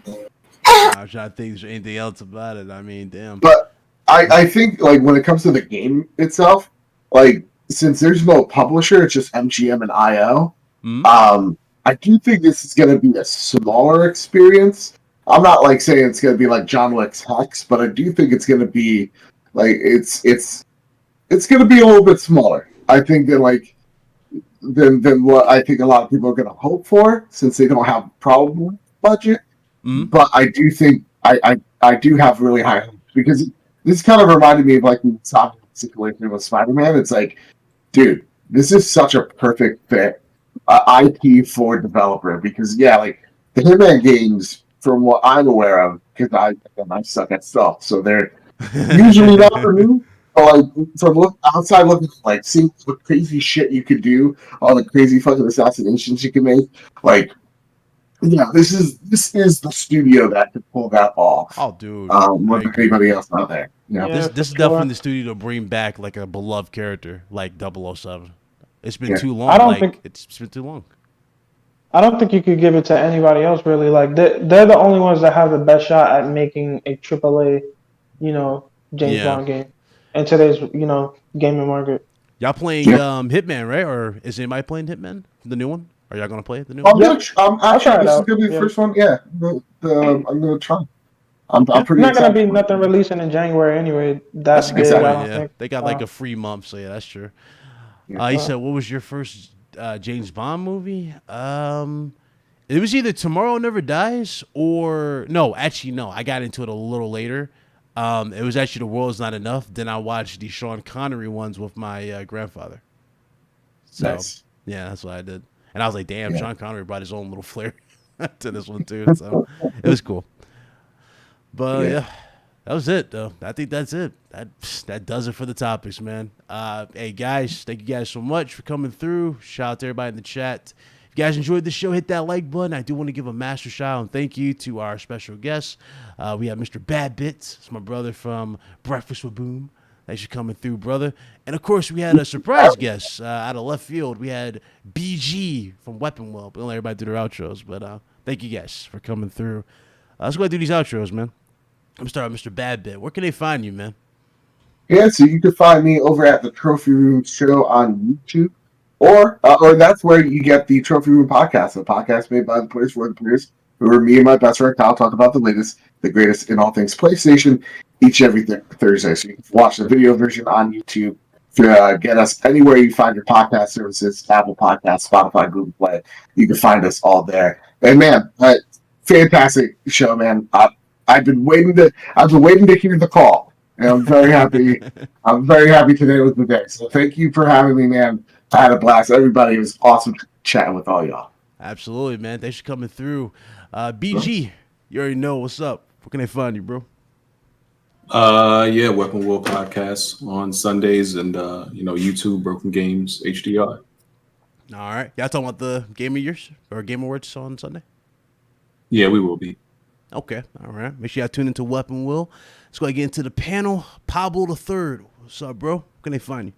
I'm trying to think if there's anything else about it. I mean, damn. But I think like when it comes to the game itself, like since there's no publisher, it's just MGM and IO. Mhm. I do think this is going to be a smaller experience. I'm not like saying it's going to be like John Wick's Hex, but I do think it's going to be like it's going to be a little bit smaller. I think than what I think a lot of people are going to hope for, since they don't have probably budget. Mhm. But I do think I do have really high hopes because this kind of reminded me of like the Sonic situation with Spider-Man. It's like, dude, this is such a perfect fit IP for developer because like the Hitman games, from what I'm aware of, because I suck at stuff, so they're usually not for me. But like from outside looking, like seeing the crazy shit you could do, all the crazy fucking assassinations you can make, like. Yeah, this is the studio that could pull that off. Oh, dude. More I than agree. anybody else out there. Yeah. Yeah. This for is sure. definitely the studio to bring back like a beloved character like 007. It's been Yeah. too long. I don't think- it's been too long. I don't think you could give it to anybody else really. Like they're the only ones that have the best shot at making a AAA, James Yeah. Bond game in today's, gaming market. Y'all playing Hitman, right? Or is anybody playing Hitman? The new one? Are y'all gonna play the new I'm one? gonna try it this is out. gonna be the Yeah. first one. Yeah, I'm gonna try. I'm It's pretty not gonna excited. be for it. nothing releasing in January anyway. That's That's a big. good exactly, I point, don't yeah. think. They got like a free month, so yeah, that's true. Yeah. You said what was your first James Bond movie? It was either Tomorrow Never Dies or no. Actually, no. I got into it a little later. It was actually The World's Not Enough. Then I watched the Sean Connery ones with my grandfather. So Nice. yeah, that's what I did. And I was like, damn, Yeah. Sean Connery brought his own little flair to this one too. So it was cool. But yeah, that was it though. I think that's it. That does it for the topics, man. Hey guys, thank you guys so much for coming through. Shout out to everybody in the chat. If you guys enjoyed the show, hit that like button. I do want to give a master shout out and thank you to our special guests. We have Mr. Bad Bits. It's my brother from Breakfast with Boom. Thanks for coming through, brother. And of course, we had a surprise guest out of left field. We had BG from Weapon Wheel. Don't let everybody do their outros, but thank you guys for coming through. Let's go ahead and do these outros, man. I'm starting with Mr. Bad Bit. Where can they find you, man? Yeah, so you can find me over at the Trophy Room Show on YouTube, or that's where you get the Trophy Room podcast, a podcast made by the players for the players. Where me and my best friend Kyle talk about the latest, the greatest in all things PlayStation each and every Thursday. So you can watch the video version on YouTube. To get us anywhere you find your podcast services, Apple Podcasts, Spotify, Google Play, you can find us all there. And man, fantastic show, man. I've been waiting to hear the call, and I'm very happy. I'm very happy today was the day. So thank you for having me, man. I had a blast. Everybody, it was awesome chatting with all y'all. Absolutely, man. Thanks for coming through. BG, you already know what's up. Where can they find you, bro? Yeah, Weapon Wheel podcast on Sundays and YouTube, Broken Games HDR. All right. Y'all talking about the Game of Years or Game Awards on Sunday? Yeah, we will be. Okay. All right. Make sure y'all tune into Weapon Will. Let's go ahead and get into the panel. Pablo the Third. What's up, bro? Where can they find you?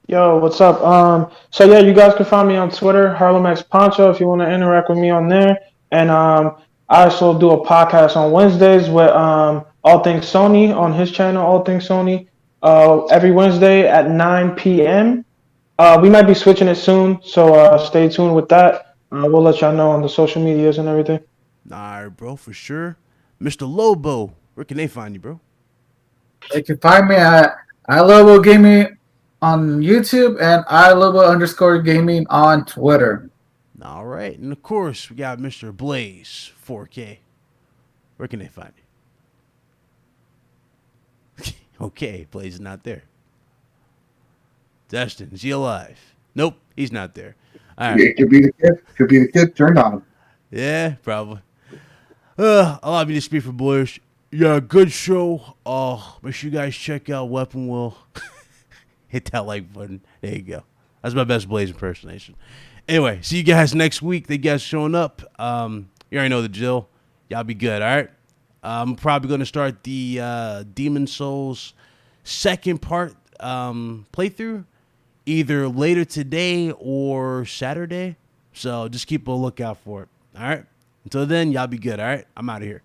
Yo, what's up? So yeah, you guys can find me on Twitter, Harlem X Poncho, if you want to interact with me on there. And I also do a podcast on Wednesdays with All Things Sony on his channel, All Things Sony, every Wednesday at 9 p.m. We might be switching it soon, so stay tuned with that. We'll let y'all know on the social medias and everything. All right, bro, for sure. Mr. Lobo, where can they find you, bro? You can find me at iLoboGaming on YouTube and iLobo_gaming on Twitter. All right. And, of course, we got Mr. Blaze, 4K. Where can they find you? Okay, Blaze is not there. Destin, is he alive? Nope, he's not there. All right. It could be the kid. Could be the kid turned on him. Yeah, probably. Allow me to speak for boys. Yeah, good show. Make sure you guys check out Weapon Will. Hit that like button. There you go. That's my best Blaze impersonation. Anyway, see you guys next week. Thank you guys showing up. You already know the drill. Y'all be good, all right? I'm probably going to start the Demon Souls second part playthrough either later today or Saturday. So just keep a lookout for it, all right? Until then, y'all be good, all right? I'm out of here.